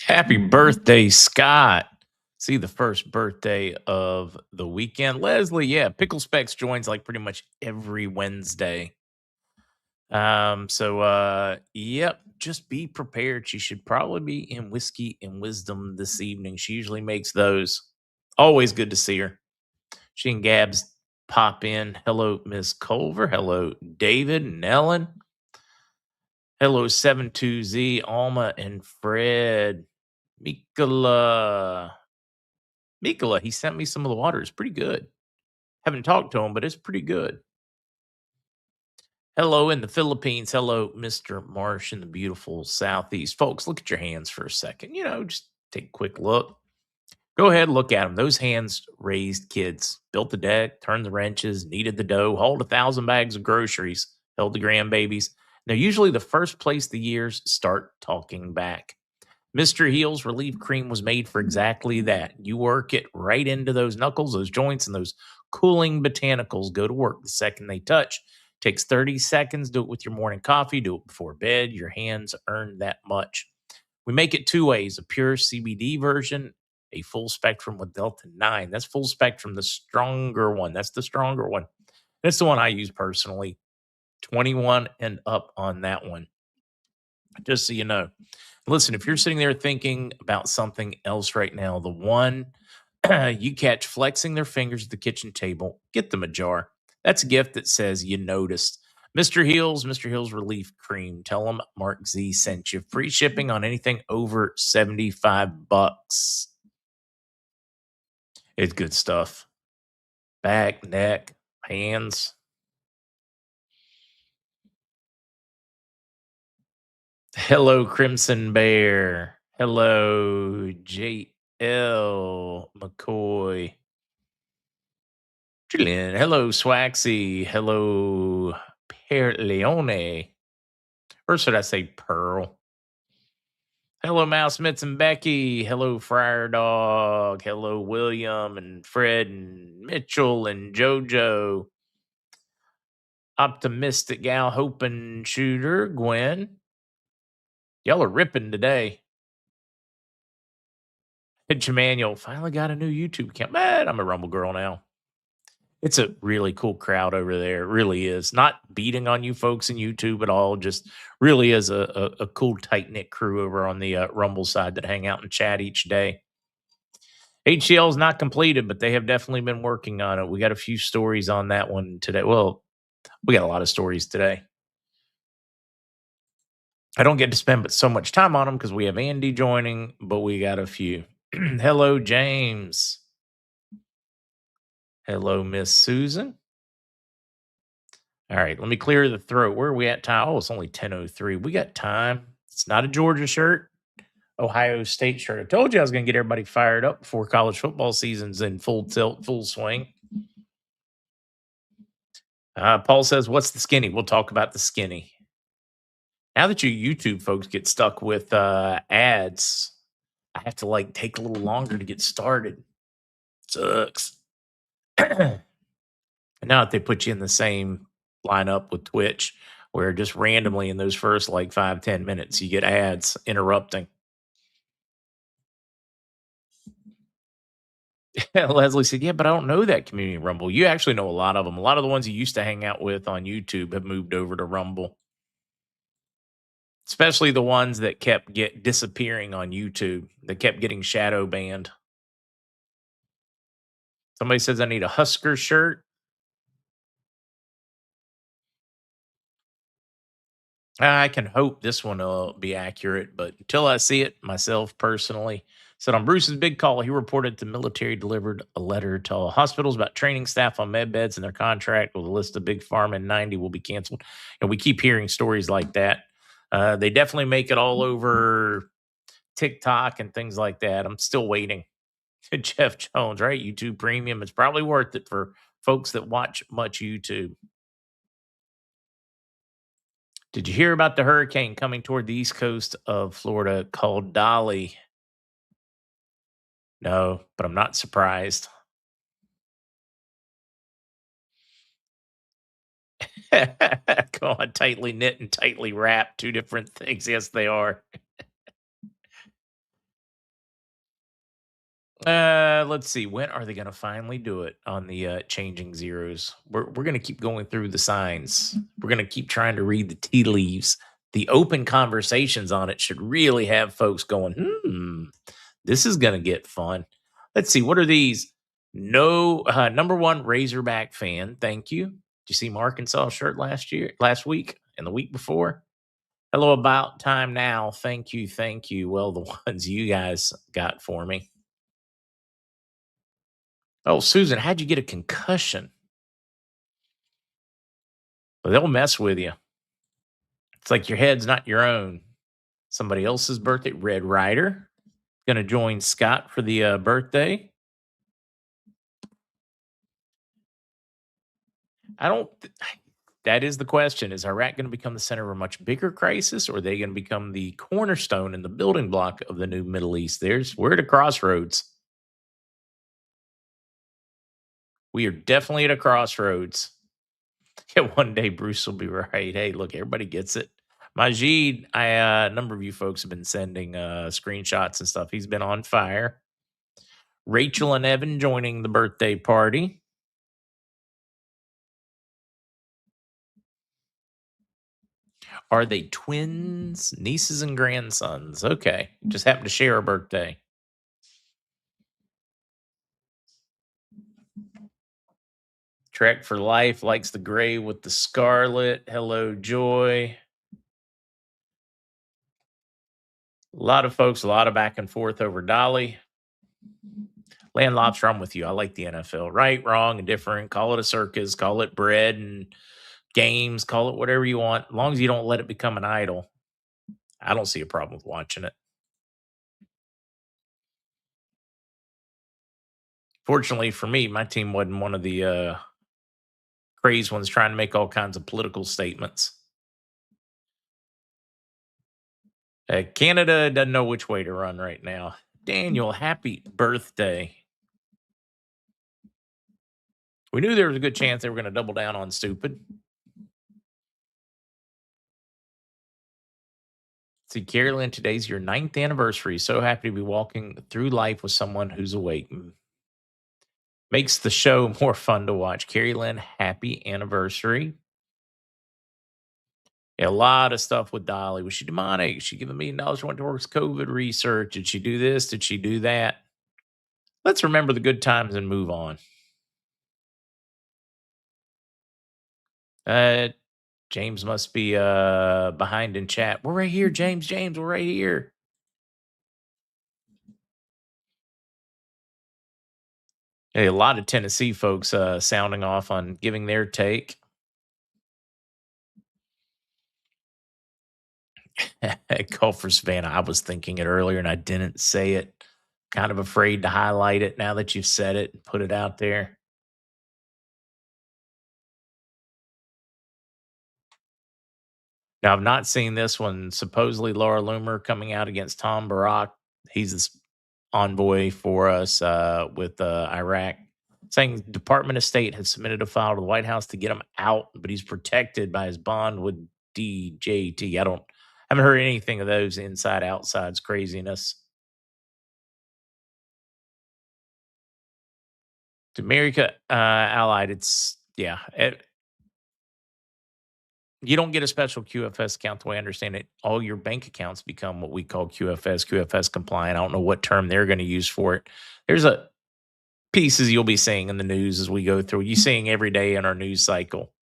Happy birthday, Scott. See the first birthday of the weekend. Leslie, yeah, Pickle Specs joins like pretty much every Wednesday. Yep, just be prepared. She should probably be in whiskey and wisdom this evening. She usually makes those. Always good to see her. She and Gabs pop in. Hello, Miss Culver. Hello, David and Ellen. Hello, 72Z, Alma and Fred. Mikola. Mikola, he sent me some of the water. It's pretty good. Haven't talked to him, but it's pretty good. Hello in the Philippines. Hello, Mr. Marsh in the beautiful Southeast. Folks, look at your hands for a second. Just take a quick look. Go ahead, look at them. Those hands raised kids, built the deck, turned the wrenches, kneaded the dough, hauled 1,000 bags of groceries, held the grandbabies. Now, usually the first place the years start talking back. Mr. Heel's Relief Cream was made for exactly that. You work it right into those knuckles, those joints, and those cooling botanicals go to work the second they touch. Takes 30 seconds. Do it with your morning coffee. Do it before bed. Your hands earn that much. We make it two ways: a pure CBD version, a full spectrum with Delta 9. That's full spectrum, the stronger one. That's the stronger one. That's the one I use personally. 21 and up on that one. Just so you know. Listen, if you're sitting there thinking about something else right now, the one you catch flexing their fingers at the kitchen table, get them a jar. That's a gift that says you noticed. Mr. Heels Relief Cream. Tell them Mark Z sent you. Free shipping on anything over 75 bucks. It's good stuff. Back, neck, hands. Hello, Crimson Bear. Hello, JL McCoy. Julian. Hello, Swaxy. Hello, Per Leone. Or should I say Pearl? Hello, Mouse Mitts and Becky. Hello, Friar Dog. Hello, William and Fred and Mitchell and JoJo. Optimistic Gal, Hoping Shooter, Gwen. Y'all are ripping today. Pitch Emmanuel finally got a new YouTube account. Man, I'm a Rumble girl now. It's a really cool crowd over there. It really is. Not beating on you folks in YouTube at all. Just really is a cool, tight knit crew over on the Rumble side that hang out and chat each day. HCL is not completed, but they have definitely been working on it. We got a few stories on that one today. Well, we got a lot of stories today. I don't get to spend but so much time on them because we have Andy joining, but we got a few. Hello, James. Hello, Miss Susan. All right, let me clear the throat. Where are we at time? Oh, it's only 10:03. We got time. It's not a Georgia shirt, Ohio State shirt. I told you I was going to get everybody fired up before college football season's in full tilt, full swing. Paul says, "What's the skinny?" We'll talk about the skinny. Now that you YouTube folks get stuck with ads, I have to take a little longer to get started. Sucks. And now that they put you in the same lineup with Twitch, where just randomly in those first 5-10 minutes you get ads interrupting. Leslie said, "Yeah, but I don't know that community Rumble." You actually know a lot of them. A lot of the ones you used to hang out with on YouTube have moved over to Rumble, especially the ones that kept disappearing on YouTube. That kept getting shadow banned. Somebody says I need a Husker shirt. I can hope this one will be accurate, but until I see it myself personally. Said on Bruce's big call, he reported the military delivered a letter to all hospitals about training staff on med beds and their contract with a list of big pharma and 90 will be canceled. And we keep hearing stories like that. They definitely make it all over TikTok and things like that. I'm still waiting. Jeff Jones, right? YouTube Premium. It's probably worth it for folks that watch much YouTube. Did you hear about the hurricane coming toward the east coast of Florida called Dolly? No, but I'm not surprised. Come on, tightly knit and tightly wrapped, two different things. Yes, they are. Let's see. When are they going to finally do it on the changing zeros? We're going to keep going through the signs. We're going to keep trying to read the tea leaves. The open conversations on it should really have folks going, this is going to get fun. Let's see. What are these? No, number one Razorback fan. Thank you. Did you see Arkansas shirt last week, and the week before? Hello, about time now. Thank you. Thank you. Well, the ones you guys got for me. Oh, Susan, how'd you get a concussion? Well, they'll mess with you. It's like your head's not your own. Somebody else's birthday. Red Rider going to join Scott for the birthday. I don't. That is the question. Is Iraq going to become the center of a much bigger crisis, or are they going to become the cornerstone and the building block of the new Middle East? We're at a crossroads. We are definitely at a crossroads. Yeah, one day Bruce will be right. Hey, look, everybody gets it. Majid, a number of you folks have been sending screenshots and stuff. He's been on fire. Rachel and Evan joining the birthday party. Are they twins, nieces and grandsons? Okay, just happen to share a birthday. Trek for Life likes the gray with the scarlet. Hello, Joy. A lot of folks, a lot of back and forth over Dolly. Land Lobster, I'm with you. I like the NFL. Right, wrong, and different. Call it a circus, call it bread and games, call it whatever you want. As long as you don't let it become an idol, I don't see a problem with watching it. Fortunately for me, my team wasn't one of the crazed ones trying to make all kinds of political statements. Canada doesn't know which way to run right now. Daniel, happy birthday. We knew there was a good chance they were going to double down on stupid. See, Carolyn, today's your 9th anniversary. So happy to be walking through life with someone who's awake. Makes the show more fun to watch. Carrie Lynn, happy anniversary. Yeah, a lot of stuff with Dolly. Was she demonic? She give $1 million went towards COVID research. Did she do this? Did she do that? Let's remember the good times and move on. Uh, James must be behind in chat. We're right here, James. James, we're right here. Hey, a lot of Tennessee folks sounding off on giving their take. Golfer Savannah, I was thinking it earlier and I didn't say it. Kind of afraid to highlight it now that you've said it and put it out there. Now, I've not seen this one. Supposedly, Laura Loomer coming out against Tom Barak. He's this envoy for us with Iraq, saying Department of State has submitted a file to the White House to get him out, but he's protected by his bond with DJT. Haven't heard anything of those inside outsides craziness. To America Allied, it's yeah. You don't get a special QFS account the way I understand it. All your bank accounts become what we call QFS compliant. I don't know what term they're going to use for it. There's a pieces you'll be seeing in the news as we go through. You seeing every day in our news cycle.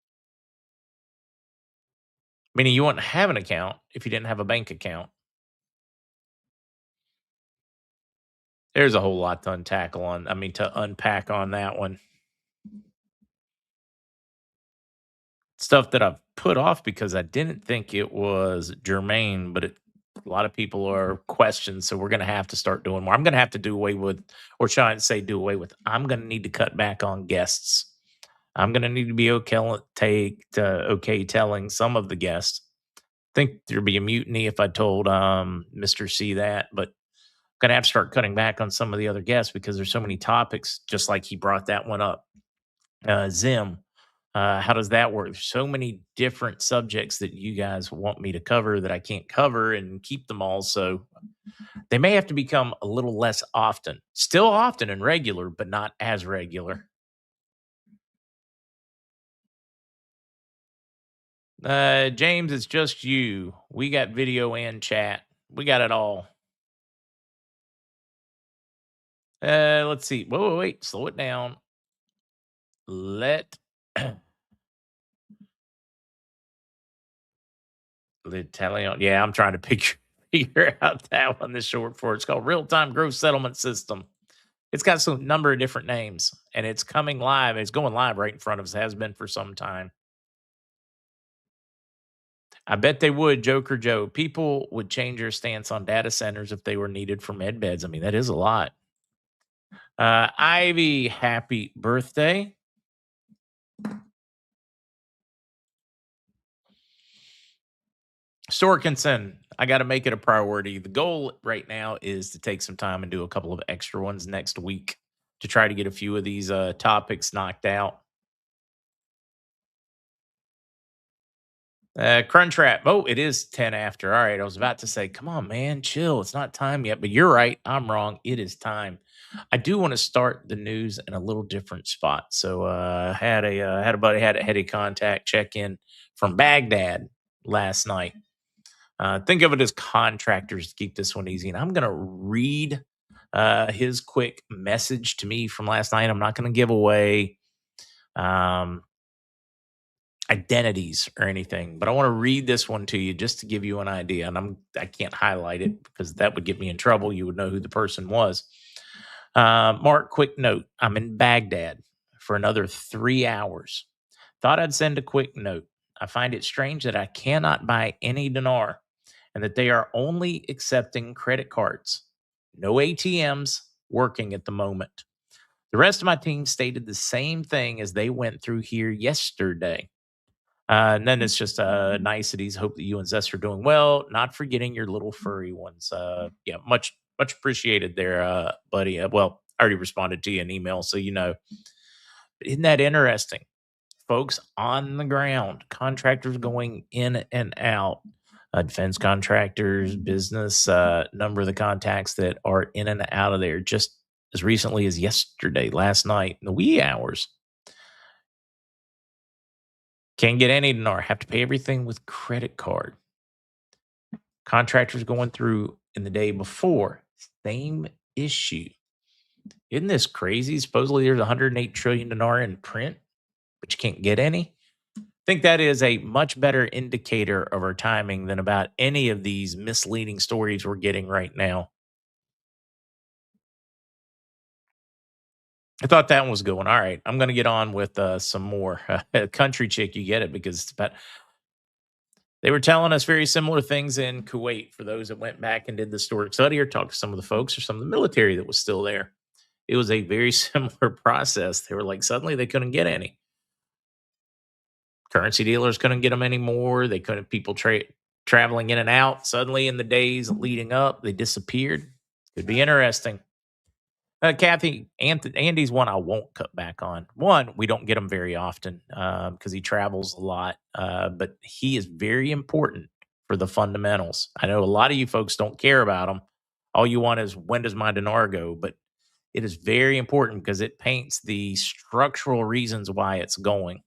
Meaning you wouldn't have an account if you didn't have a bank account. There's a whole lot to unpack on that one. Stuff that I've put off because I didn't think it was germane, but a lot of people are questioned. So we're going to have to start doing more. I'm going to have to do away with, or try and say do away with. I'm going to need to cut back on guests. I'm going to need to be okay telling some of the guests. I think there'd be a mutiny if I told Mr. C that, but I'm going to have to start cutting back on some of the other guests because there's so many topics, just like he brought that one up. Zim, How does that work? There's so many different subjects that you guys want me to cover that I can't cover and keep them all. So they may have to become a little less often. Still often and regular, but not as regular. James, it's just you. We got video and chat. We got it all. Let's see. Whoa, wait, wait. Slow it down. Let L'Italian. Yeah, I'm trying to picture figure out that one. The short for it's called Real Time Gross Settlement System. It's got some number of different names, and it's coming live. It's going live right in front of us. Has been for some time. I bet they would, Joker Joe. People would change their stance on data centers if they were needed for med beds. I mean, that is a lot. Ivy, happy birthday. Sorkinson, I got to make it a priority. The goal right now is to take some time and do a couple of extra ones next week to try to get a few of these topics knocked out. Crunchwrap. Oh, it is 10 after. All right. I was about to say, come on, man, chill. It's not time yet, but you're right. I'm wrong. It is time. I do want to start the news in a little different spot. So had a buddy had a contact check in from Baghdad last night. Think of it as contractors to keep this one easy. And I'm gonna read his quick message to me from last night. I'm not gonna give away um identities or anything, but I want to read this one to you just to give you an idea. And I can't highlight it because that would get me in trouble. You would know who the person was. Mark, quick note. I'm in Baghdad for another 3 hours. Thought I'd send a quick note. I find it strange that I cannot buy any dinar and that they are only accepting credit cards. No ATMs working at the moment. The rest of my team stated the same thing as they went through here yesterday. And then it's just niceties. Hope that you and Zest are doing well. Not forgetting your little furry ones. Yeah, much appreciated there, buddy. Well, I already responded to you in email, so you know. But isn't that interesting? Folks on the ground, contractors going in and out, defense contractors, business, number of the contacts that are in and out of there just as recently as yesterday, last night, in the wee hours. Can't get any dinar, have to pay everything with credit card. Contractors going through in the day before, same issue. Isn't this crazy? Supposedly there's 108 trillion dinar in print, but you can't get any. Think that is a much better indicator of our timing than about any of these misleading stories we're getting right now. I thought that one was going all right. I'm going to get on with some more. Country chick, you get it because it's about they were telling us very similar things in Kuwait for those that went back and did the historic study or talked to some of the folks or some of the military that was still there. It was a very similar process. They were like, suddenly they couldn't get any. Currency dealers couldn't get them anymore. They couldn't, people traveling in and out. Suddenly in the days leading up, they disappeared. Could be interesting. Kathy, Andy's one I won't cut back on. One, we don't get him very often because he travels a lot, but he is very important for the fundamentals. I know a lot of you folks don't care about him. All you want is when does my dinar go? But it is very important because it paints the structural reasons why it's going.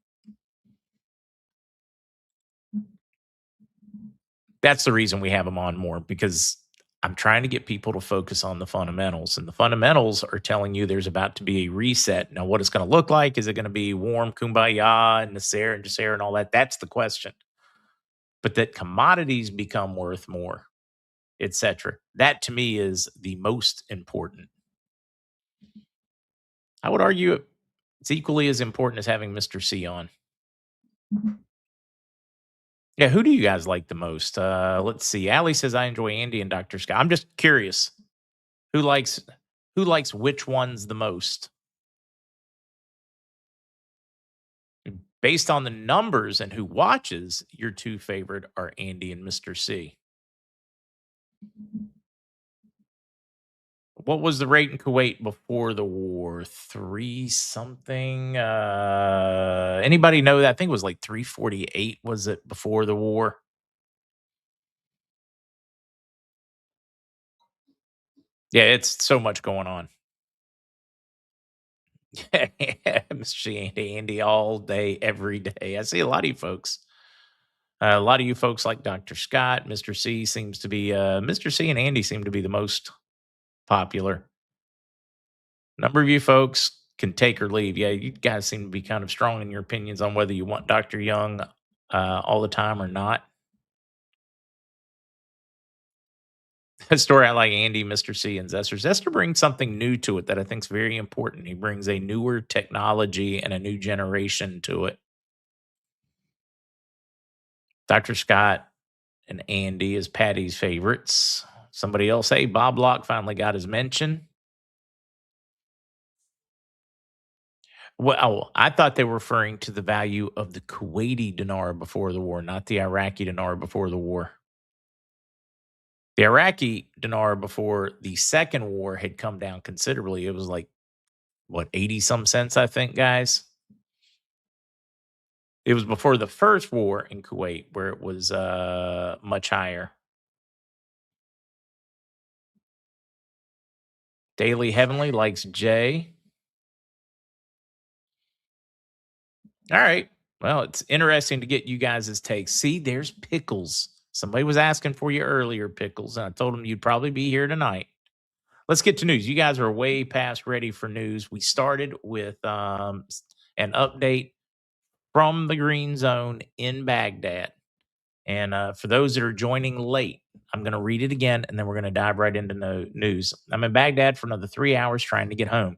That's the reason we have him on more because I'm trying to get people to focus on the fundamentals. And the fundamentals are telling you there's about to be a reset. Now, what it's going to look like, is it going to be warm kumbaya and Nasser and Jasser and all that? That's the question. But that commodities become worth more, etc. That to me is the most important. I would argue it's equally as important as having Mr. C on. Yeah, who do you guys like the most? Let's see. Allie says I enjoy Andy and Dr. Scott. I'm just curious. Who likes who likes which ones the most? Based on the numbers and who watches, your two favorite are Andy and Mr. C. What was the rate in Kuwait before the war? 3 something? Anybody know that? I think it was like 348, was it, before the war? Yeah, it's so much going on. Mr. C Andy all day, every day. I see a lot of you folks. A lot of you folks like Dr. Scott. Mr. C seems to be, Mr. C and Andy seem to be the most popular. Number of you folks can take or leave. Yeah, you guys seem to be kind of strong in your opinions on whether you want Dr. Young all the time or not. A story I like Andy, Mr. C, and Zester. Zester brings something new to it that I think is very important. He brings a newer technology and a new generation to it. Dr. Scott and Andy is Patty's favorites. Somebody else, hey, Bob Locke finally got his mention. Well, I thought they were referring to the value of the Kuwaiti dinar before the war, not the Iraqi dinar before the war. The Iraqi dinar before the second war had come down considerably. It was like, what, 80 some cents, I think, guys? It was before the first war in Kuwait where it was much higher. Daily Heavenly likes Jay. All right. Well, it's interesting to get you guys' takes. See, there's Pickles. Somebody was asking for you earlier, Pickles, and I told them you'd probably be here tonight. Let's get to news. You guys are way past ready for news. We started with an update from the Green Zone in Baghdad. And for those that are joining late, I'm going to read it again, and then we're going to dive right into news. I'm in Baghdad for another 3 hours trying to get home.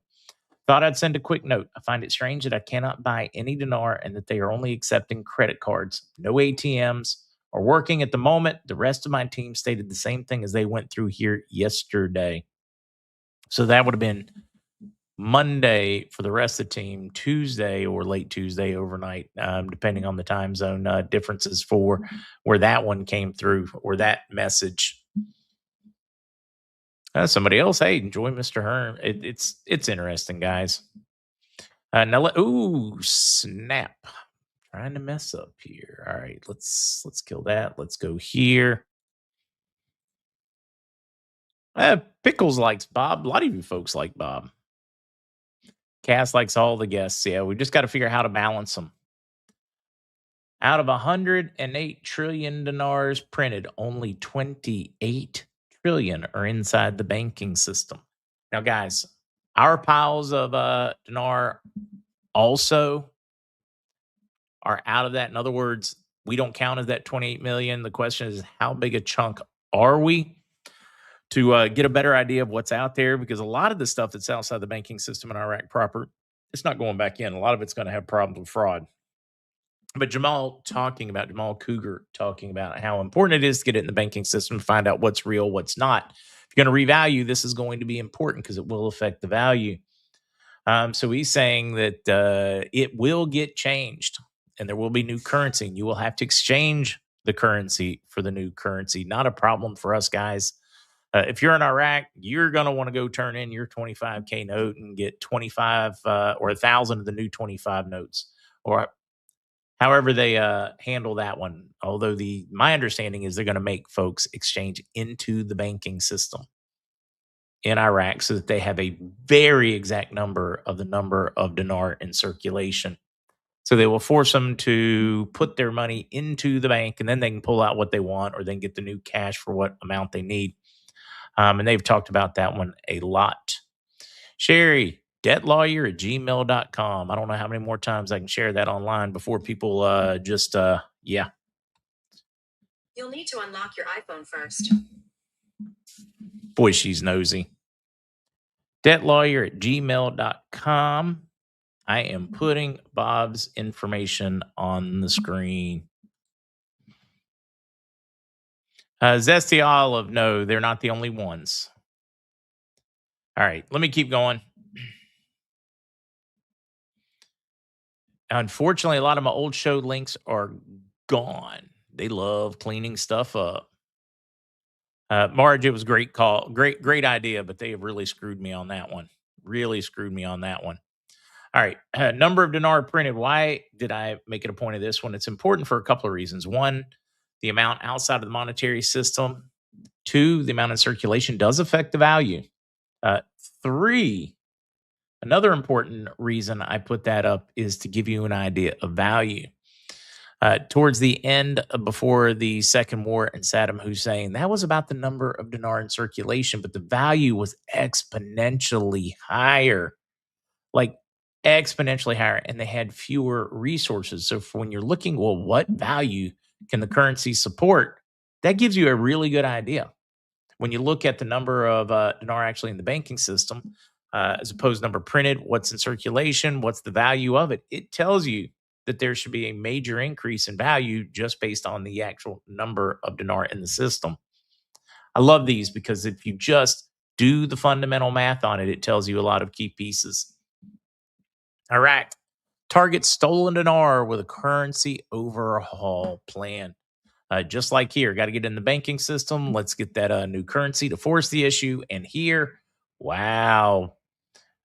Thought I'd send a quick note. I find it strange that I cannot buy any dinar and that they are only accepting credit cards. No ATMs are working at the moment. The rest of my team stated the same thing as they went through here yesterday. So that would have been Monday for the rest of the team, Tuesday or late Tuesday overnight, depending on the time zone differences for where that one came through or that message. Somebody else, hey, enjoy Mr. Herm. It's interesting, guys. Ooh, snap! Trying to mess up here. All right, let's kill that. Let's go here. Pickles likes Bob. A lot of you folks like Bob. Cass likes all the guests. Yeah, we just got to figure out how to balance them. Out of 108 trillion dinars printed, only 28 trillion are inside the banking system. Now, guys, our piles of dinar also are out of that. In other words, we don't count as that 28 million. The question is, how big a chunk are we? To get a better idea of what's out there, because a lot of the stuff that's outside the banking system in Iraq proper, it's not going back in. A lot of it's going to have problems with fraud. But Jamal Cougar talking about how important it is to get it in the banking system, find out what's real, what's not. If you're going to revalue, this is going to be important because it will affect the value. So he's saying that it will get changed and there will be new currency. And you will have to exchange the currency for the new currency. Not a problem for us, guys. If you're in Iraq, you're going to want to go turn in your 25K note and get 25 or 1,000 of the new 25 notes, or however they handle that one. Although my understanding is they're going to make folks exchange into the banking system in Iraq so that they have a very exact number of the number of dinar in circulation. So they will force them to put their money into the bank, and then they can pull out what they want, or they can get the new cash for what amount they need. And they've talked about that one a lot. Sherry, debtlawyer@gmail.com. I don't know how many more times I can share that online before people yeah. You'll need to unlock your iPhone first. Boy, she's nosy. Debtlawyer@gmail.com. I am putting Bob's information on the screen. Zesty Olive, no, they're not the only ones. All right, let me keep going. Unfortunately, a lot of my old show links are gone. They love cleaning stuff up. Marge, it was great call, great idea, but they have really screwed me on that one. Really screwed me on that one. All right, number of dinar printed. Why did I make it a point of this one? It's important for a couple of reasons. One, the amount outside of the monetary system. Two, the amount in circulation does affect the value. Uh, Three, another important reason I put that up is to give you an idea of value. Towards the end, before the second war and Saddam Hussein, that was about the number of dinar in circulation, but the value was exponentially higher, like exponentially higher, and they had fewer resources. So for when you're looking, well, what value can the currency support? That gives you a really good idea. When you look at the number of dinar actually in the banking system, as opposed to number printed, what's in circulation, what's the value of it, it tells you that there should be a major increase in value just based on the actual number of dinar in the system. I love these because if you just do the fundamental math on it, it tells you a lot of key pieces. Iraq targets stolen dinar with a currency overhaul plan. Just like here, got to get in the banking system. Let's get that new currency to force the issue. And here, wow.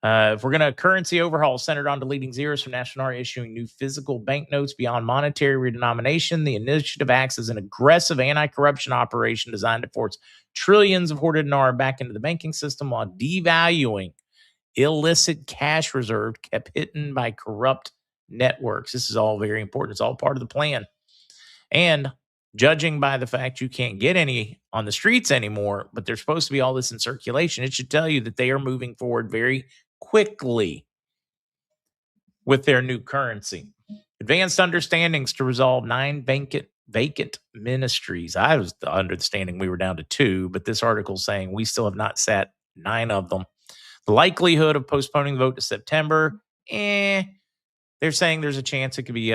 If we're going to currency overhaul centered on deleting zeros from national art, issuing new physical banknotes beyond monetary redenomination, the initiative acts as an aggressive anti-corruption operation designed to force trillions of hoarded dinar back into the banking system while devaluing illicit cash reserve kept hidden by corrupt networks. This is all very important. It's all part of the plan. And judging by the fact you can't get any on the streets anymore, but there's supposed to be all this in circulation, it should tell you that they are moving forward very quickly with their new currency. Advanced understandings to resolve 9 vacant ministries. I was the understanding we were down to 2, but this article is saying we still have not set 9 of them. The likelihood of postponing the vote to September, they're saying there's a chance it could be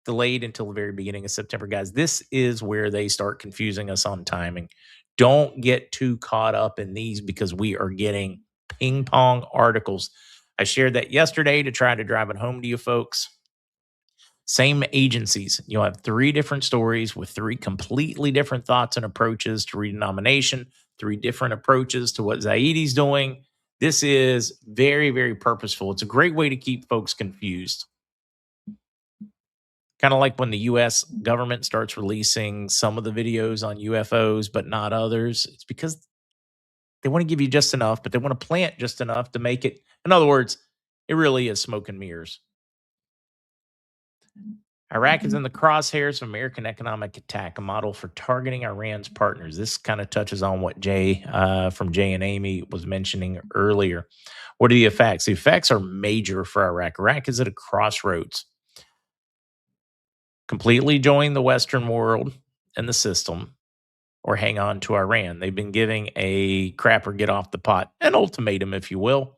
delayed until the very beginning of September. Guys, this is where they start confusing us on timing. Don't get too caught up in these because we are getting ping pong articles. I shared that yesterday to try to drive it home to you folks. Same agencies. You'll have 3 different stories with 3 completely different thoughts and approaches to redenomination, 3 different approaches to what Zaidi's doing. This is very, very purposeful. It's a great way to keep folks confused. Kind of like when the US government starts releasing some of the videos on UFOs, but not others. It's because they want to give you just enough, but they want to plant just enough to make it. In other words, it really is smoke and mirrors. Iraq is in the crosshairs of American economic attack, a model for targeting Iran's partners. This kind of touches on what Jay from Jay and Amy was mentioning earlier. What are the effects? The effects are major for Iraq. Iraq is at a crossroads. Completely join the Western world and the system, or hang on to Iran. They've been giving a crap or get off the pot, an ultimatum, if you will.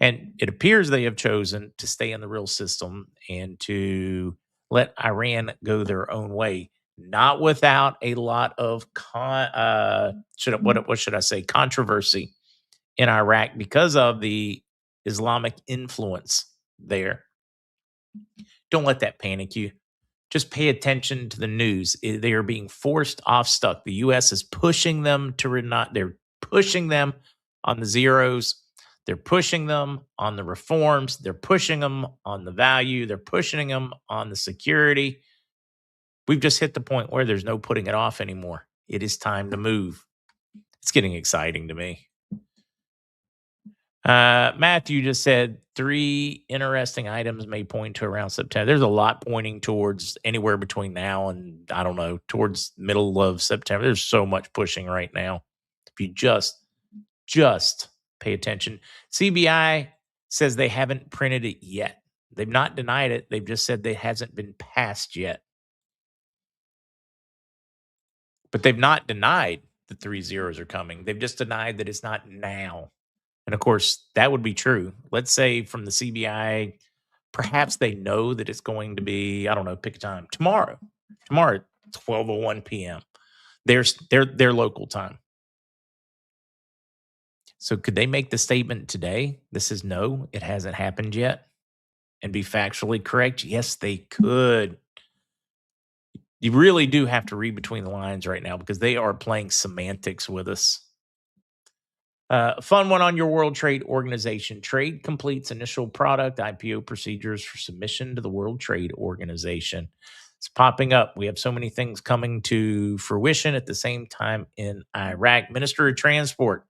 And it appears they have chosen to stay in the real system and to let Iran go their own way, not without a lot of what should I say, controversy in Iraq because of the Islamic influence there. Don't let that panic you. Just pay attention to the news. They are being forced off stuck. The U.S. is pushing them they're pushing them on the zeros. They're pushing them on the reforms. They're pushing them on the value. They're pushing them on the security. We've just hit the point where there's no putting it off anymore. It is time to move. It's getting exciting to me. Matthew just said 3 interesting items may point to around September. There's a lot pointing towards anywhere between now and, I don't know, towards middle of September. There's so much pushing right now. If you just pay attention. CBI says they haven't printed it yet. They've not denied it. They've just said it hasn't been passed yet. But they've not denied the 3 zeros are coming. They've just denied that it's not now. And of course, that would be true. Let's say from the CBI, perhaps they know that it's going to be, I don't know, pick a time. Tomorrow at 12:01 p.m. Their local time. So could they make the statement today? This is no, it hasn't happened yet, and be factually correct? Yes, they could. You really do have to read between the lines right now because they are playing semantics with us. Fun one on your World Trade Organization. Trade completes initial product IPO procedures for submission to the World Trade Organization. It's popping up. We have so many things coming to fruition at the same time in Iraq. Minister of Transport.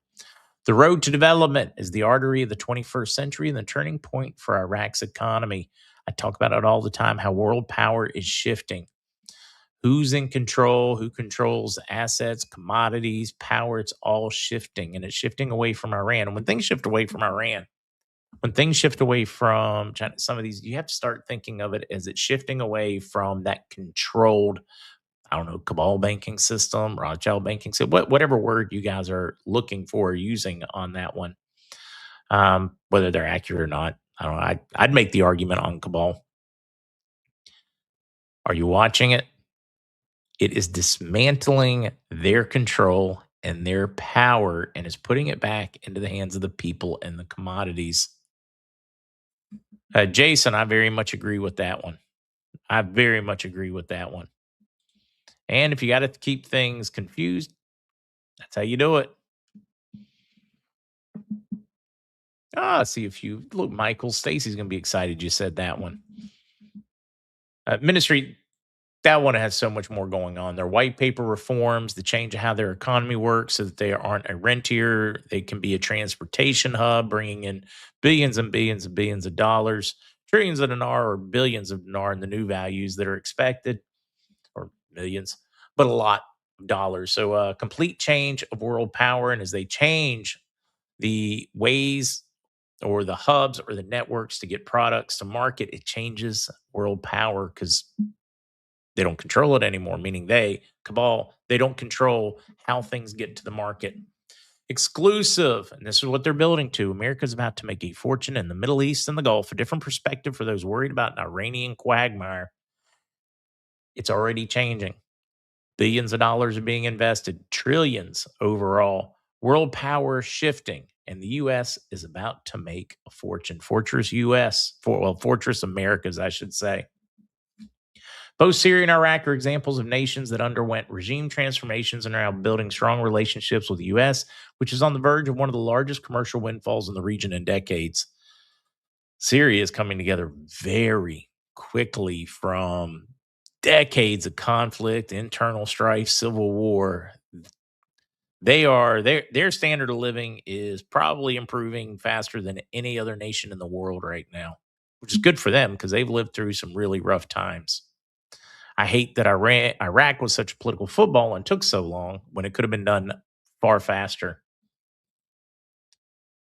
The road to development is the artery of the 21st century and the turning point for Iraq's economy. I talk about it all the time how world power is shifting. Who's in control, who controls assets, commodities, power, it's all shifting and it's shifting away from Iran. And when things shift away from Iran, when things shift away from China, some of these, you have to start thinking of it as it's shifting away from that controlled, I don't know, cabal banking system, Rothschild banking system, whatever word you guys are looking for or using on that one, whether they're accurate or not. I don't know. I'd make the argument on cabal. Are you watching it? It is dismantling their control and their power and is putting it back into the hands of the people and the commodities. Jason, I very much agree with that one. I very much agree with that one. And if you got to keep things confused, that's how you do it. I see a few. Look, Michael, Stacy's going to be excited you said that one. Ministry, that one has so much more going on. Their white paper reforms, the change of how their economy works so that they aren't a rentier. They can be a transportation hub, bringing in billions and billions and billions of dollars, trillions of dinar or billions of dinar in the new values that are expected, or millions, but a lot of dollars. So a complete change of world power. And as they change the ways or the hubs or the networks to get products to market, it changes world power because they don't control it anymore, meaning they, cabal, they don't control how things get to the market. Exclusive, and this is what they're building to. America's about to make a fortune in the Middle East and the Gulf. A different perspective for those worried about an Iranian quagmire. It's already changing. Billions of dollars are being invested, trillions overall. World power shifting, and the U.S. is about to make a fortune. Fortress U.S., Fortress Americas, I should say. Both Syria and Iraq are examples of nations that underwent regime transformations and are now building strong relationships with the U.S., which is on the verge of one of the largest commercial windfalls in the region in decades. Syria is coming together very quickly from decades of conflict, internal strife, civil war. Their standard of living is probably improving faster than any other nation in the world right now, which is good for them because they've lived through some really rough times. I hate that Iraq was such a political football and took so long when it could have been done far faster.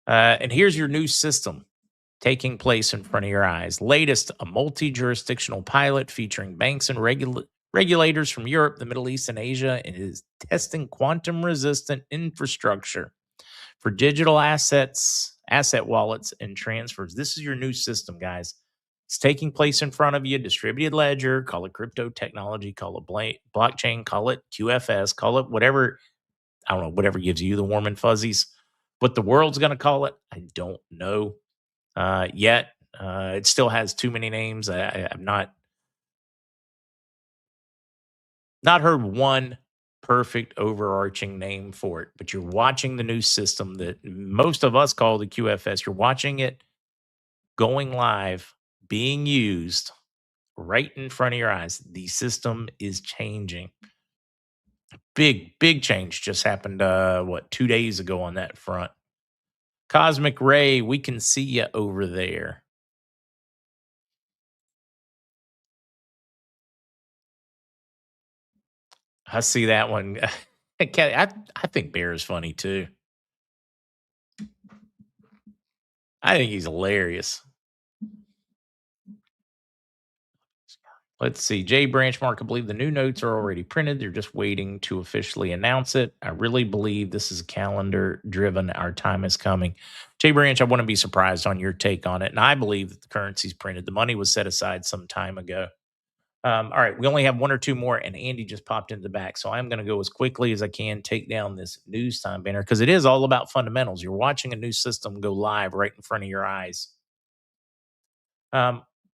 And here's your new system taking place in front of your eyes. Latest, a multi jurisdictional pilot featuring banks and regulators from Europe, the Middle East, and Asia, and is testing quantum resistant infrastructure for digital assets, asset wallets, and transfers. This is your new system, guys. It's taking place in front of you. Distributed ledger, call it crypto technology, call it blockchain, call it QFS, call it whatever. I don't know, whatever gives you the warm and fuzzies. What the world's going to call it, I don't know yet. It still has too many names. I've not heard one perfect overarching name for it, but you're watching the new system that most of us call the QFS. You're watching it going live, being used right in front of your eyes. The system is changing. Big change just happened, 2 days ago on that front. Cosmic Ray, we can see you over there. I see that one. I think Bear is funny too. I think he's hilarious. Let's see. Jay Branchmark, I believe the new notes are already printed. They're just waiting to officially announce it. I really believe this is calendar driven. Our time is coming. Jay Branch, I wouldn't be surprised on your take on it. And I believe that the currency's printed. The money was set aside some time ago. All right, we only have one or two more, and Andy just popped into the back. So I'm going to go as quickly as I can, take down this news time banner because it is all about fundamentals. You're watching a new system go live right in front of your eyes.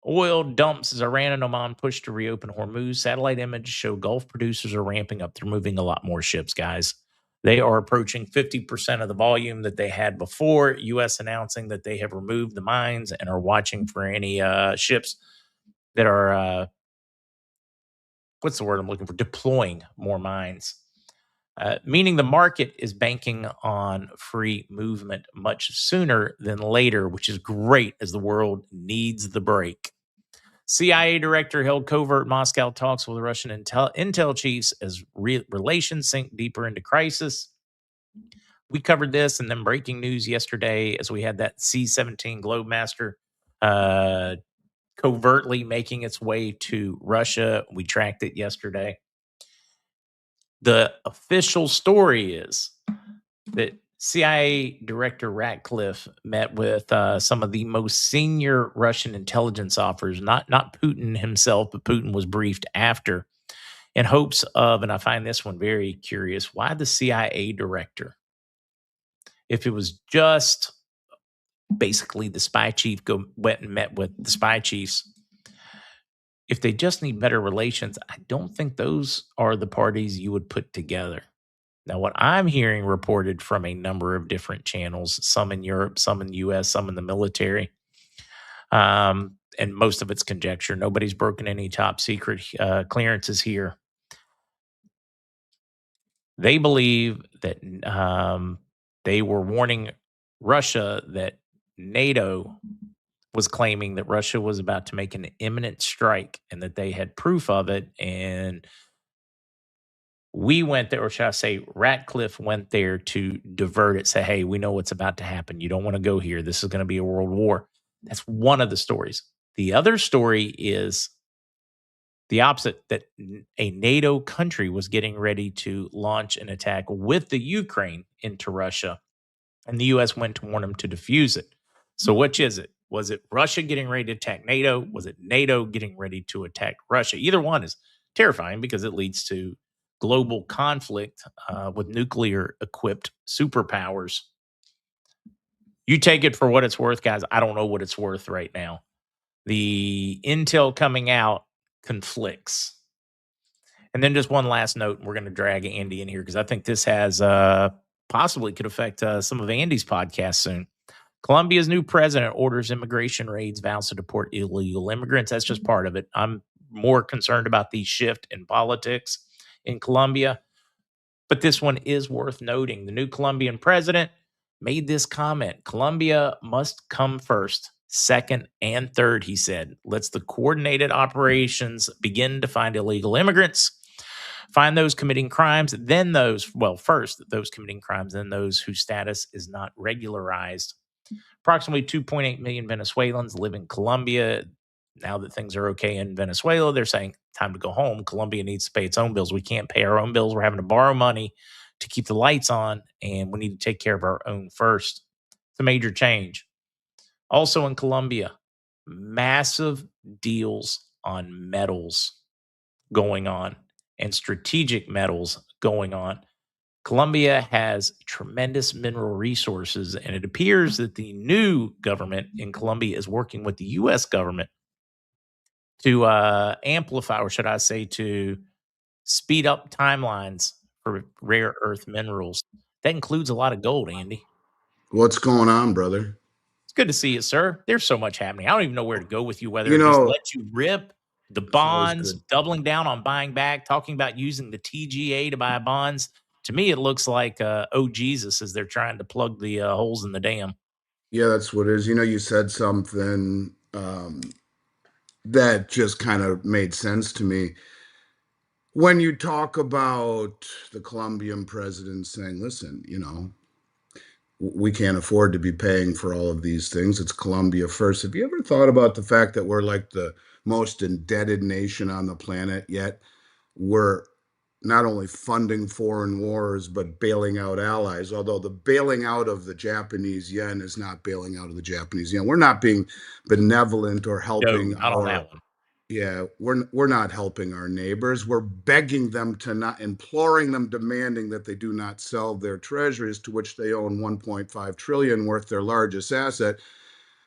Oil dumps as Iran and Oman push to reopen Hormuz. Satellite images show Gulf producers are ramping up. They're moving a lot more ships, guys. They are approaching 50% of the volume that they had before. U.S. announcing that they have removed the mines and are watching for any ships that are, what's the word I'm looking for? Deploying more mines. Meaning the market is banking on free movement much sooner than later, which is great as the world needs the break. CIA director held covert Moscow talks with Russian intel chiefs as relations sink deeper into crisis. We covered this and then breaking news yesterday as we had that C-17 Globemaster uh, covertly making its way to Russia. We tracked it yesterday. The official story is that CIA Director Ratcliffe met with some of the most senior Russian intelligence officers, not Putin himself, but Putin was briefed after, in hopes of, and I find this one very curious, why the CIA director? If it was just basically the spy chief went and met with the spy chiefs, if they just need better relations, I don't think those are the parties you would put together. Now, what I'm hearing reported from a number of different channels, some in Europe, some in the US, some in the military, and most of it's conjecture. Nobody's broken any top secret clearances here. They believe that they were warning Russia that NATO was claiming that Russia was about to make an imminent strike and that they had proof of it. And we went there, or should I say, Ratcliffe went there to divert it, say, hey, we know what's about to happen. You don't want to go here. This is going to be a world war. That's one of the stories. The other story is the opposite, that a NATO country was getting ready to launch an attack with the Ukraine into Russia, and the U.S. went to warn them to defuse it. So, which is it? Was it Russia getting ready to attack NATO? Was it NATO getting ready to attack Russia? Either one is terrifying because it leads to global conflict with nuclear equipped superpowers. You take it for what it's worth, guys. I don't know what it's worth right now. The intel coming out conflicts. And then just one last note, and we're going to drag Andy in here because I think this has possibly could affect some of Andy's podcasts soon. Colombia's new president orders immigration raids, vows to deport illegal immigrants. That's just part of it. I'm more concerned about the shift in politics in Colombia. But this one is worth noting. The new Colombian president made this comment: Colombia must come first, second, and third, he said. Let's the coordinated operations begin to find illegal immigrants, find those committing crimes, then those, well, first, those committing crimes, then those whose status is not regularized. Approximately 2.8 million Venezuelans live in Colombia. Now that things are okay in Venezuela, they're saying time to go home. Colombia needs to pay its own bills. We can't pay our own bills. We're having to borrow money to keep the lights on, and we need to take care of our own first. It's a major change. Also in Colombia, massive deals on metals going on and strategic metals going on. Colombia has tremendous mineral resources, and it appears that the new government in Colombia is working with the U.S. government to amplify, or should I say, to speed up timelines for rare earth minerals. That includes a lot of gold, Andy. What's going on, brother? It's good to see you, sir. There's so much happening. I don't even know where to go with you, whether You just know, let you rip the it's always bonds, good. doubling down on buying back, talking about using the TGA to buy bonds. To me, it looks like oh Jesus as they're trying to plug the holes in the dam. Yeah, that's what it is. You said something that just kind of made sense to me. When you talk about the Colombian president saying, listen, we can't afford to be paying for all of these things. It's Colombia first. Have you ever thought about the fact that we're like the most indebted nation on the planet, yet we're not only funding foreign wars, but bailing out allies? Although the bailing out of the Japanese yen is not bailing out of the Japanese yen. We're not being benevolent or No, helping not on that our, one. yeah, we're not helping our neighbors. We're begging them to not, imploring them, demanding that they do not sell their treasuries, to which they own 1.5 trillion worth, their largest asset,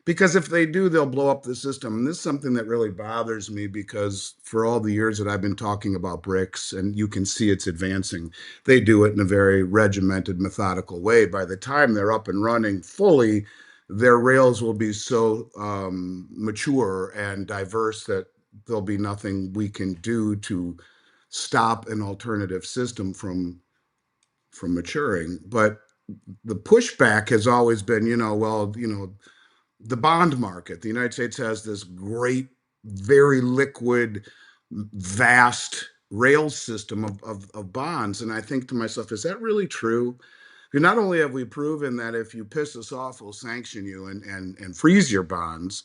Because if they do, they'll blow up the system. And this is something that really bothers me because for all the years that I've been talking about BRICS, and you can see it's advancing, they do it in a very regimented, methodical way. By the time they're up and running fully, their rails will be so mature and diverse that there'll be nothing we can do to stop an alternative system from maturing. But the pushback has always been, the bond market. The United States has this great, very liquid, vast rail system of bonds. And I think to myself, is that really true? Because not only have we proven that if you piss us off, we'll sanction you and freeze your bonds,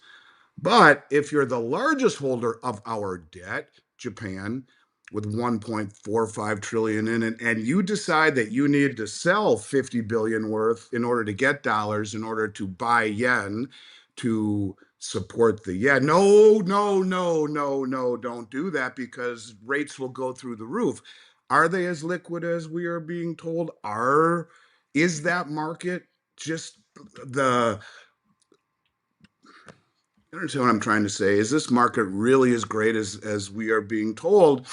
but if you're the largest holder of our debt, Japan, with 1.45 trillion in it, and you decide that you need to sell 50 billion worth in order to get dollars, in order to buy yen to support the yen. No, no, no, no, no, don't do that because rates will go through the roof. Are they as liquid as we are being told? Is that market just the you understand what I'm trying to say? Is this market really as great as we are being told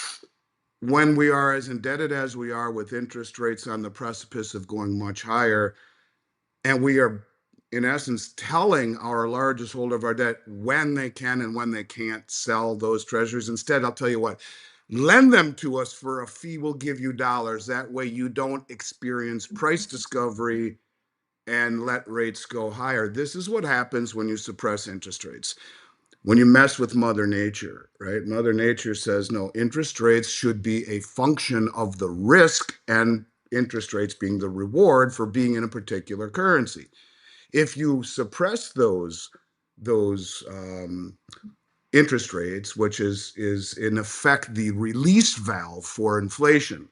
when we are as indebted as we are with interest rates on the precipice of going much higher? And we are, in essence, telling our largest holder of our debt when they can and when they can't sell those treasuries. Instead, I'll tell you what, lend them to us for a fee. We'll give you dollars. That way you don't experience price discovery and let rates go higher. This is what happens when you suppress interest rates, when you mess with Mother Nature, right? Mother Nature says, no, interest rates should be a function of the risk, and interest rates being the reward for being in a particular currency. If you suppress those interest rates, which is in effect the release valve for inflation,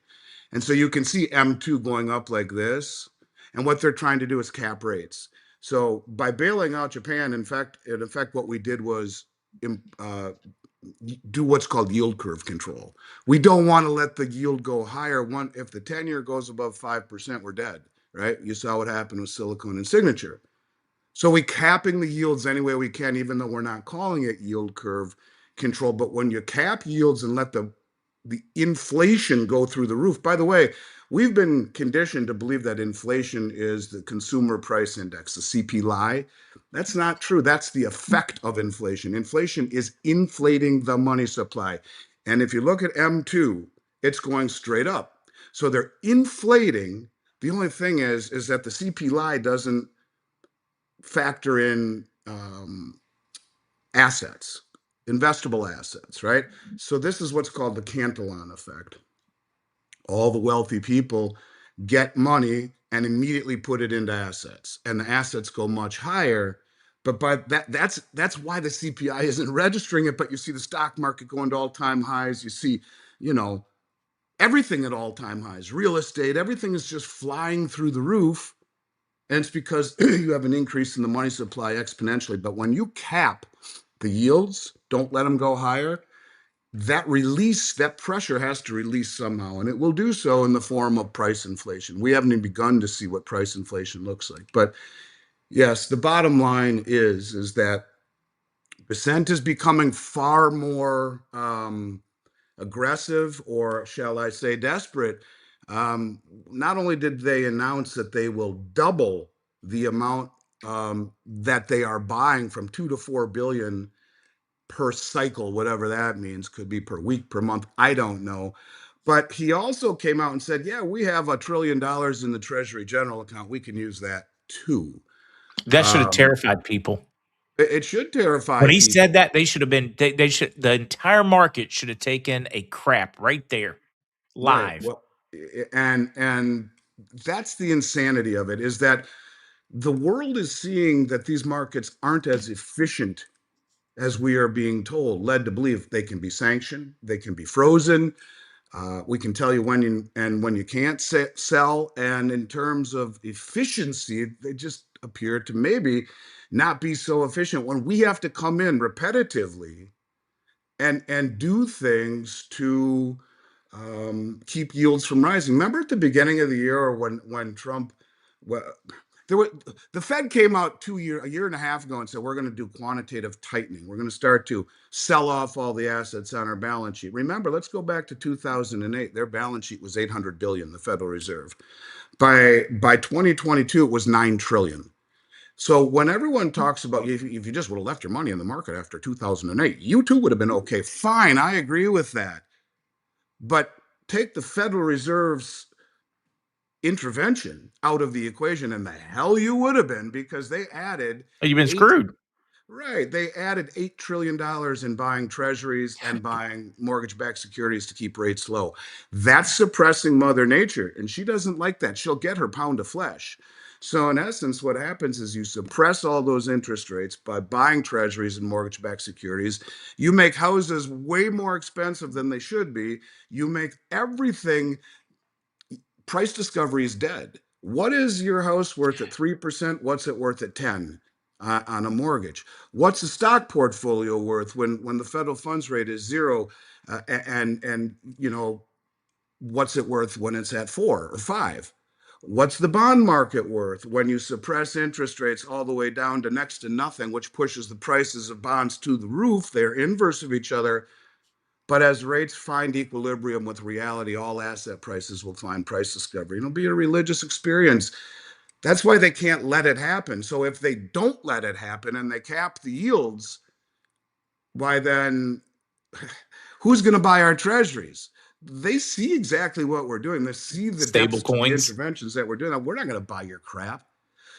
and so you can see M2 going up like this. And what they're trying to do is cap rates. So by bailing out Japan, in effect, what we did was uh, do what's called yield curve control. We don't want to let the yield go higher. If the 10-year goes above 5%, we're dead, right? You saw what happened with Silicon and Signature. So we capping the yields any way we can, even though we're not calling it yield curve control. But when you cap yields and let the inflation go through the roof. By the way, we've been conditioned to believe that inflation is the consumer price index, the CPI. That's not true. That's the effect of inflation. Inflation is inflating the money supply. And if you look at M2, it's going straight up. So they're inflating. The only thing is that the CPI doesn't factor in assets, investable assets, right? So this is what's called the Cantillon effect. All the wealthy people get money and immediately put it into assets, and the assets go much higher. But that's why the CPI isn't registering it. But you see the stock market going to all-time highs. You see, you know, everything at all-time highs. Real estate, everything is just flying through the roof. And it's because you have an increase in the money supply exponentially. But when you cap the yields, don't let them go higher, that pressure has to release somehow. And it will do so in the form of price inflation. We haven't even begun to see what price inflation looks like. But yes, the bottom line is that percent is becoming far more aggressive, or shall I say desperate. Not only did they announce that they will double the amount that they are buying from 2 to 4 billion per cycle, whatever that means, could be per week, per month, I don't know. But he also came out and said, yeah, we have $1 trillion in the Treasury General account. We can use that too. That should have Um, terrified people. it should terrify When he people. said that, they should have been they should the entire market should have taken a crap right there, Right. live. Well, and that's the insanity of it, is that the world is seeing that these markets aren't as efficient as we are being told, led to believe. They can be sanctioned, they can be frozen. We can tell you when you can't sell. And in terms of efficiency, they just appear to maybe not be so efficient when we have to come in repetitively and do things to keep yields from rising. Remember at the beginning of the year when Trump, well, The Fed came out a year and a half ago and said we're going to do quantitative tightening. We're going to start to sell off all the assets on our balance sheet. Remember, let's go back to 2008. Their balance sheet was 800 billion, the Federal Reserve. By 2022, it was 9 trillion. So when everyone talks about if you just would have left your money in the market after 2008, you too would have been okay. Fine, I agree with that. But take the Federal Reserve's intervention out of the equation, and the hell you would have been, because they added You've been eight screwed. right. They added $8 trillion in buying treasuries and buying mortgage-backed securities to keep rates low. That's suppressing Mother Nature, and she doesn't like that. She'll get her pound of flesh. So in essence, what happens is you suppress all those interest rates by buying treasuries and mortgage-backed securities. You make houses way more expensive than they should be. You make everything, price discovery is dead. What is your house worth at 3%? What's it worth at 10 on a mortgage? What's the stock portfolio worth when the federal funds rate is zero? And what's it worth when it's at 4 or 5? What's the bond market worth when you suppress interest rates all the way down to next to nothing, which pushes the prices of bonds to the roof? They're inverse of each other. But as rates find equilibrium with reality, all asset prices will find price discovery. It'll be a religious experience. That's why they can't let it happen. So if they don't let it happen and they cap the yields, why then who's going to buy our treasuries? They see exactly what we're doing. They see the Stable depths to the coins. interventions that we're doing. We're not going to buy your crap.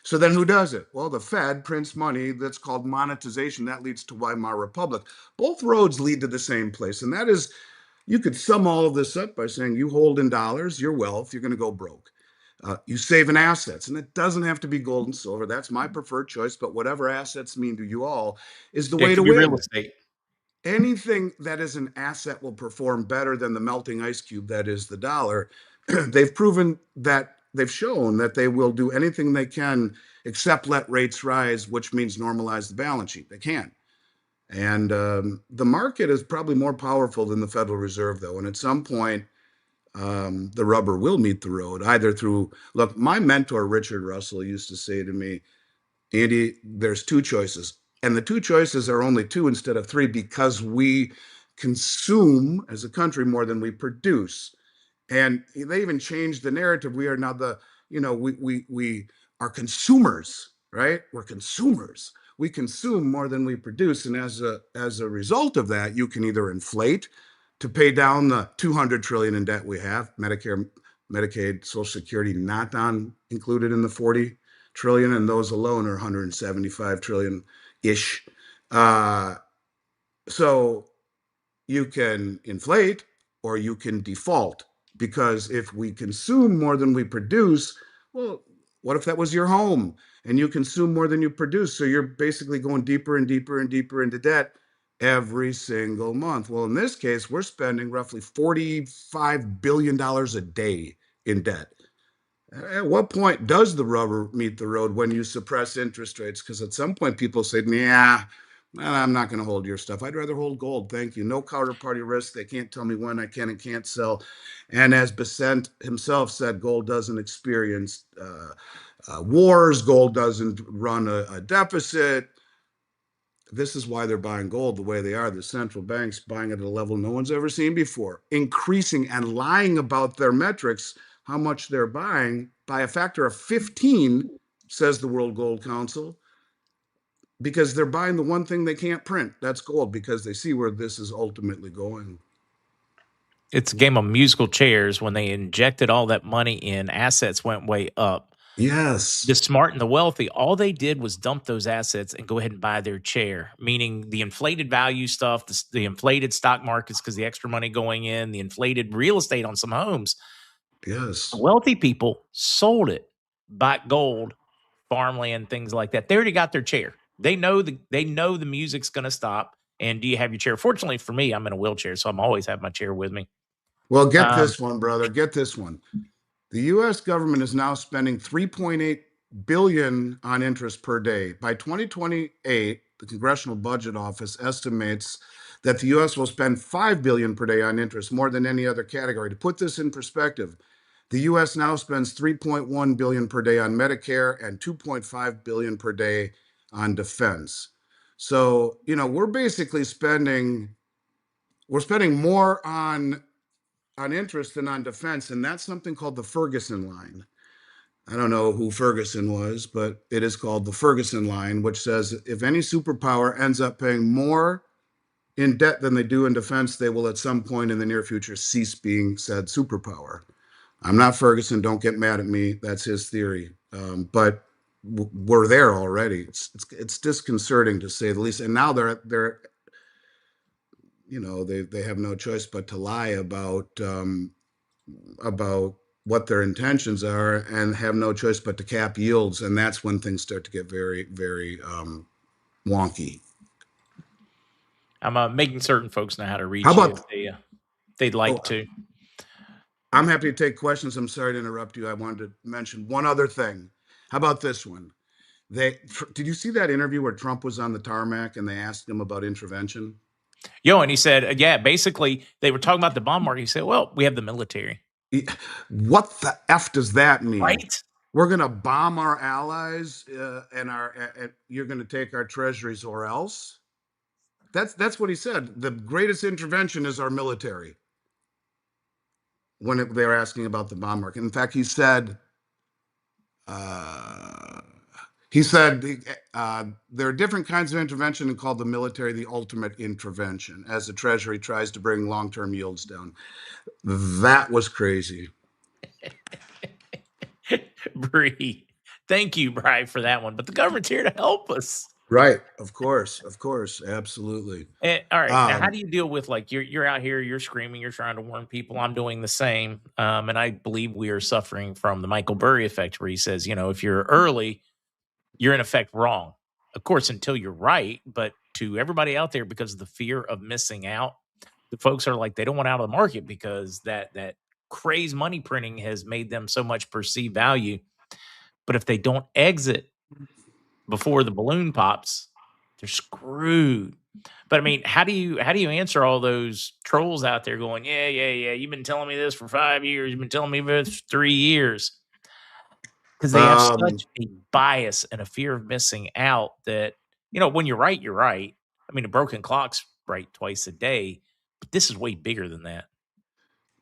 So then who does it? Well, the Fed prints money. That's called monetization. That leads to Weimar Republic. Both roads lead to the same place. And that is, you could sum all of this up by saying you hold in dollars, your wealth, you're going to go broke. You save in assets, and it doesn't have to be gold and silver. That's my preferred choice, but whatever assets mean to you all is the It way to could be real win. estate. Anything that is an asset will perform better than the melting ice cube that is the dollar. They've proven that, they've shown that they will do anything they can except let rates rise, which means normalize the balance sheet. They can't. And the market is probably more powerful than the Federal Reserve, though. And at some point, the rubber will meet the road, either through, look, my mentor, Richard Russell, used to say to me, Andy, there's two choices. And the two choices are only two instead of three because we consume as a country more than we produce. And they even changed the narrative. We are now we are consumers, right? We're consumers. We consume more than we produce, and as a result of that, you can either inflate to pay down the 200 trillion in debt we have, Medicare, Medicaid, Social Security not on included in the 40 trillion, and those alone are 175 trillion ish. Uh, so you can inflate or you can default, because if we consume more than we produce, well, what if that was your home and you consume more than you produce? So you're basically going deeper and deeper and deeper into debt every single month. Well, in this case, we're spending roughly $45 billion a day in debt. At what point does the rubber meet the road when you suppress interest rates? Because at some point people say, "Yeah, I'm not going to hold your stuff. I'd rather hold gold. Thank you. No counterparty risk. They can't tell me when I can and can't sell." And as Besant himself said, gold doesn't experience wars. Gold doesn't run a deficit. This is why they're buying gold the way they are. The central banks buying it at a level no one's ever seen before, increasing and lying about their metrics, how much they're buying by a factor of 15, says the World Gold Council, because they're buying the one thing they can't print. That's gold, because they see where this is ultimately going. It's a game of musical chairs. When they injected all that money in, assets went way up. Yes. The smart and the wealthy, all they did was dump those assets and go ahead and buy their chair, meaning the inflated value stuff, the inflated stock markets because the extra money going in, the inflated real estate on some homes. The Yes. wealthy people sold it, bought gold, farmland, things like that. They already got their chair. They know the music's going to stop. And do you have your chair? Fortunately for me, I'm in a wheelchair, so I'm always have my chair with me. Well, get Um, this one, brother. Get this one. The U.S. government is now spending 3.8 billion on interest per day. By 2028, the Congressional Budget Office estimates that the U.S. will spend 5 billion per day on interest, more than any other category. To put this in perspective, The U.S. now spends $3.1 billion per day on Medicare and $2.5 billion per day on defense. So, we're basically spending more on interest than on defense, and that's something called the Ferguson line. I don't know who Ferguson was, but it is called the Ferguson line, which says if any superpower ends up paying more in debt than they do in defense, they will at some point in the near future cease being said superpower. I'm not Ferguson. Don't get mad at me. That's his theory. But we're there already. It's disconcerting to say the least. And now they're they have no choice but to lie about what their intentions are, and have no choice but to cap yields. And that's when things start to get very, very wonky. I'm making certain folks know how to reach How you if about? they'd like Oh, to. I'm happy to take questions. I'm sorry to interrupt you. I wanted to mention one other thing. How about this one? Did you see that interview where Trump was on the tarmac and they asked him about intervention? And he said, yeah, basically they were talking about the bond market. He said, well, we have the military. What the F does that mean? Right? We're going to bomb our allies and you're going to take our treasuries or else? That's what he said. The greatest intervention is our military. When they were asking about the bond market. In fact, uh, he said there are different kinds of intervention and called the military the ultimate intervention as the Treasury tries to bring long-term yields down. That was crazy. Bree. Thank you, Bri, for that one. But the government's here to help us. Right. Of course. Absolutely. All right. Now, how do you deal with you're out here, you're screaming, you're trying to warn people. I'm doing the same. And I believe we are suffering from the Michael Burry effect, where he says, if you're early, you're in effect wrong. Of course, until you're right. But to everybody out there, because of the fear of missing out, the folks are like, they don't want out of the market because that crazy money printing has made them so much perceived value. But if they don't exit before the balloon pops, they're screwed. But I mean, how do you answer all those trolls out there going, yeah, you've been telling me this for 5 years, you've been telling me this for 3 years, because they have such a bias and a fear of missing out that when you're right, you're right. I mean, a broken clock's right twice a day, but this is way bigger than that.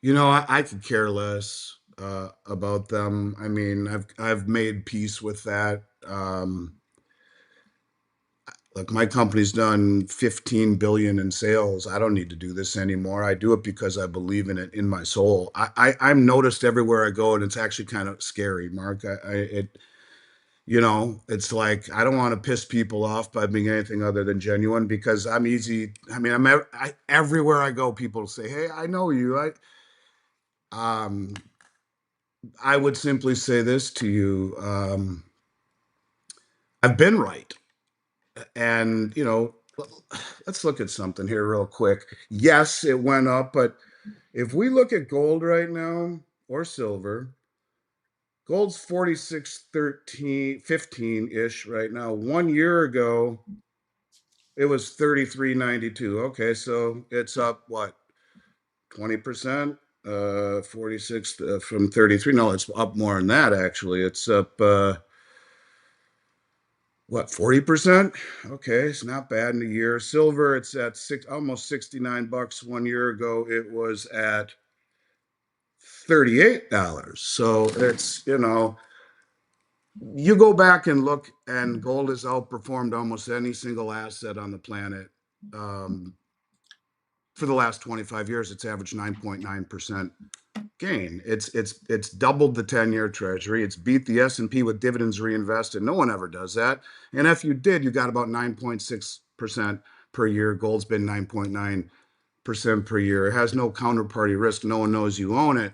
I could care less about them. I mean, I've made peace with that. Like, my company's done 15 billion in sales. I don't need to do this anymore. I do it because I believe in it in my soul. I'm noticed everywhere I go, and it's actually kind of scary, Mark. It's like, I don't want to piss people off by being anything other than genuine, because I'm easy. I mean, everywhere I go, people say, "Hey, I know you." I would simply say this to you. I've been right. And, let's look at something here real quick. Yes, it went up, but if we look at gold right now, or silver, gold's 46.13 15 ish right now. 1 year ago, it was 33.92. Okay, so it's up what, 20%? 46 from 33. No, it's up more than that, actually. It's up what, 40%? Okay, it's not bad in a year. Silver, it's at almost $69. 1 year ago, it was at $38. So it's, you go back and look, and gold has outperformed almost any single asset on the planet. For the last 25 years, it's averaged 9.9% gain. It's doubled the 10-year treasury. It's beat the S&P with dividends reinvested. No one ever does that. And if you did, you got about 9.6% per year. Gold's been 9.9% per year. It has no counterparty risk. No one knows you own it.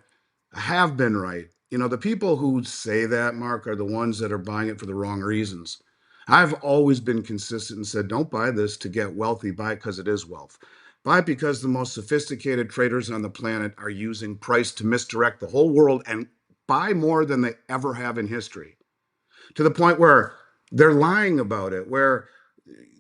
I have been right. The people who say that, Mark, are the ones that are buying it for the wrong reasons. I've always been consistent and said, don't buy this to get wealthy. Buy it because it is wealth. Buy it because the most sophisticated traders on the planet are using price to misdirect the whole world and buy more than they ever have in history, to the point where they're lying about it, where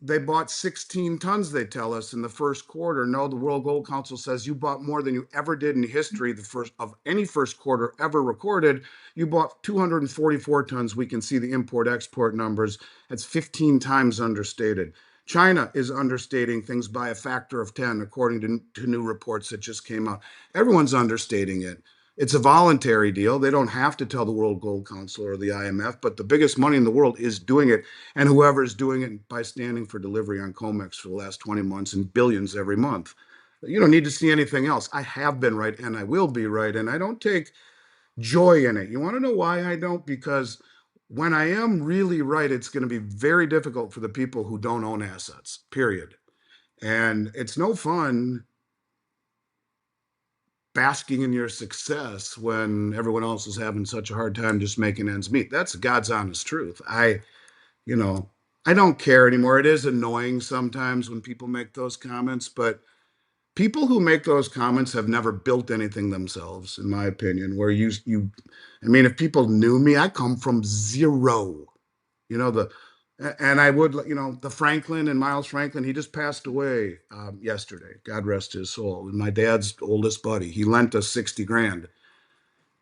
They bought 16 tons, they tell us, in the first quarter. No, the World Gold Council says you bought more than you ever did in history, the first of any first quarter ever recorded. You bought 244 tons. We can see the import export numbers. That's 15 times understated. China is understating things by a factor of 10, according to new reports that just came out. Everyone's understating it. It's a voluntary deal. They don't have to tell the World Gold Council or the IMF, but the biggest money in the world is doing it. And whoever is doing it by standing for delivery on COMEX for the last 20 months and billions every month. You don't need to see anything else. I have been right and I will be right. And I don't take joy in it. You want to know why I don't? Because when I am really right, it's going to be very difficult for the people who don't own assets, period. And it's no fun basking in your success when everyone else is having such a hard time just making ends meet. That's God's honest truth. You know, I don't care anymore. It is annoying sometimes when people make those comments, but people who make those comments have never built anything themselves, in my opinion. Where I mean, if people knew me, I come from zero. You know, and I would, the Franklin and Miles Franklin, he just passed away yesterday. God rest his soul. My dad's oldest buddy. He lent us 60 grand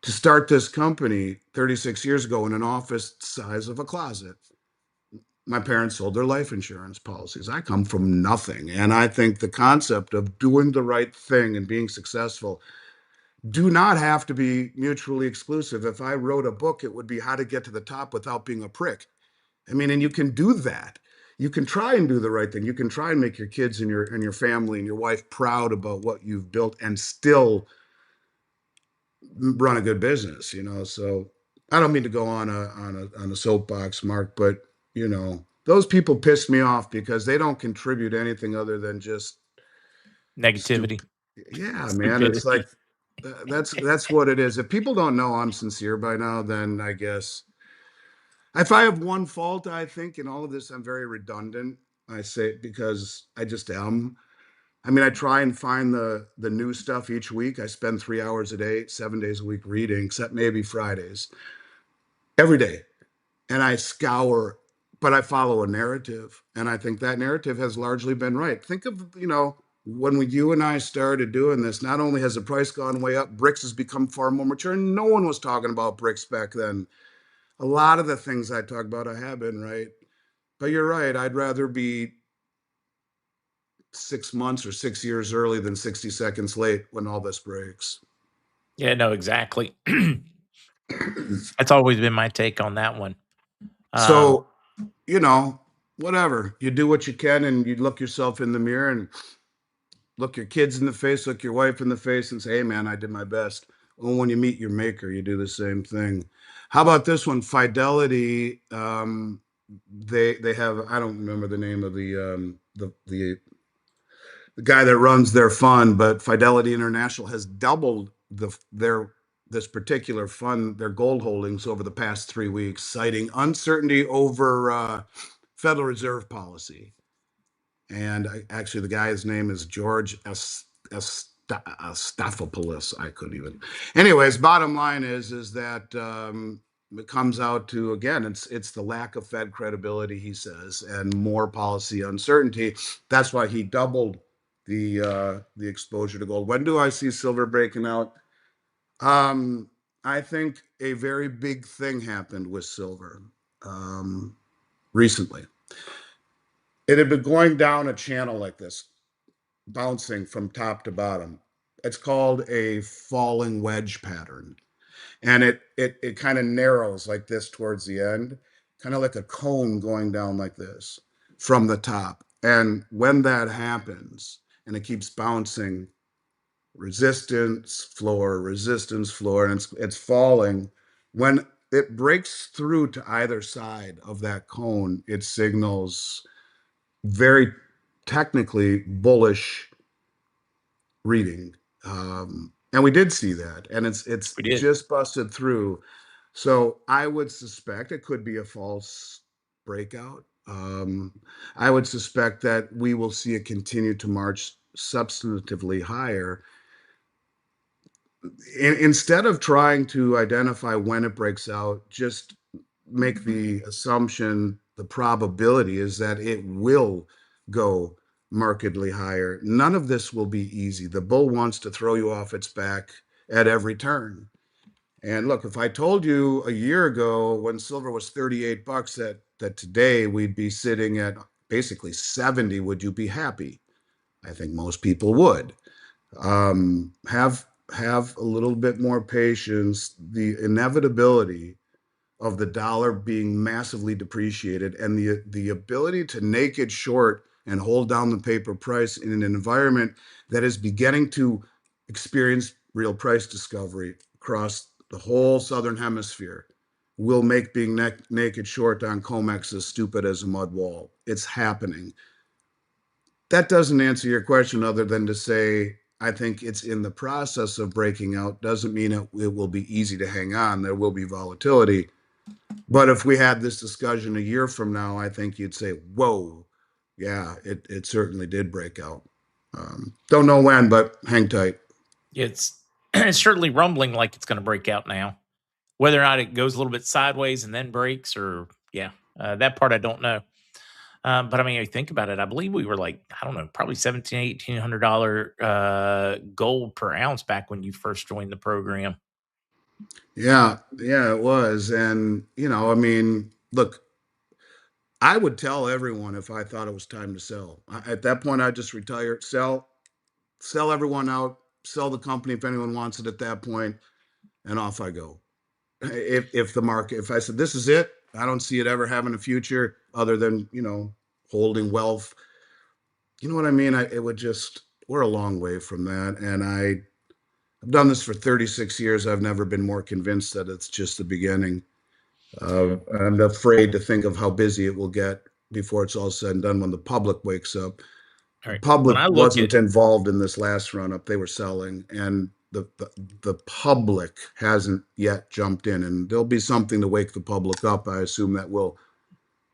to start this company 36 years ago in an office size of a closet. My parents sold their life insurance policies. I come from nothing. And I think the concept of doing the right thing and being successful do not have to be mutually exclusive. If I wrote a book, it would be how to get to the top without being a prick. I mean, and you can do that. You can try and do the right thing. You can try and make your kids and your family and your wife proud about what you've built and still run a good business, So I don't mean to go on a soapbox, Mark, but those people piss me off because they don't contribute anything other than just Negativity. Yeah, man. It's like that's what it is. If people don't know I'm sincere by now, then I guess if I have one fault, I think in all of this, I'm very redundant. I say it because I just am. I mean, I try and find the new stuff each week. I spend 3 hours a day, 7 days a week reading, except maybe Fridays, every day. And I scour, but I follow a narrative. And I think that narrative has largely been right. Think of, when you and I started doing this, not only has the price gone way up, bricks has become far more mature. No one was talking about bricks back then. A lot of the things I talk about, I have been right. But you're right. I'd rather be 6 months or 6 years early than 60 seconds late when all this breaks. Yeah, no, exactly. That's always been my take on that one. So, whatever. You do what you can and you look yourself in the mirror and look your kids in the face, look your wife in the face and say, hey, man, I did my best. Well, when you meet your maker, you do the same thing. How about this one? Fidelity. They have, I don't remember the name of the guy that runs their fund, but Fidelity International has doubled this particular fund, their gold holdings over the past 3 weeks, citing uncertainty over Federal Reserve policy. And actually, the guy's name is George Staphopoulos. I couldn't even. Anyways, bottom line is that it comes out to, again, it's the lack of Fed credibility, he says, and more policy uncertainty. That's why he doubled the exposure to gold. When do I see silver breaking out? I think a very big thing happened with silver recently. It had been going down a channel like this, bouncing from top to bottom. It's called a falling wedge pattern. And it kind of narrows like this towards the end, kind of like a cone going down like this from the top. And when that happens and it keeps bouncing, resistance, floor, and it's falling. When it breaks through to either side of that cone, it signals very technically bullish reading. And we did see that, and it's We did. just busted through. So I would suspect it could be a false breakout. I would suspect that we will see it continue to march substantively higher. Instead of trying to identify when it breaks out, just make the assumption the probability is that it will go markedly higher. None of this will be easy. The bull wants to throw you off its back at every turn. And look, if I told you a year ago when silver was 38 bucks that today we'd be sitting at basically 70, would you be happy? I think most people would. Have a little bit more patience. The inevitability of the dollar being massively depreciated and the ability to naked short and hold down the paper price in an environment that is beginning to experience real price discovery across the whole southern hemisphere will make being naked short on COMEX as stupid as a mud wall. It's happening. That doesn't answer your question other than to say I think it's in the process of breaking out. Doesn't mean it will be easy to hang on. There will be volatility. But if we had this discussion a year from now, I think you'd say, whoa, yeah, it certainly did break out. Don't know when, but hang tight. It's it's certainly rumbling like it's going to break out now. Whether or not it goes a little bit sideways and then breaks, or yeah, that part I don't know. But I mean, I think about it. I believe we were like, I don't know, probably $1,700, $1,800 gold per ounce back when you first joined the program. Yeah, yeah, it was. And, I mean, look, I would tell everyone if I thought it was time to sell. At that point, I just retire, sell everyone out, sell the company if anyone wants it at that point, and off I go. If the market, if I said this is it, I don't see it ever having a future other than holding wealth. You know what I mean? It would just we're a long way from that, and I've done this for 36 years. I've never been more convinced that it's just the beginning. I'm afraid to think of how busy it will get before it's all said and done when the public wakes up. All The right. When public I look at wasn't involved in this last run up. They were selling, and the public hasn't yet jumped in. And there'll be something to wake the public up. I assume that will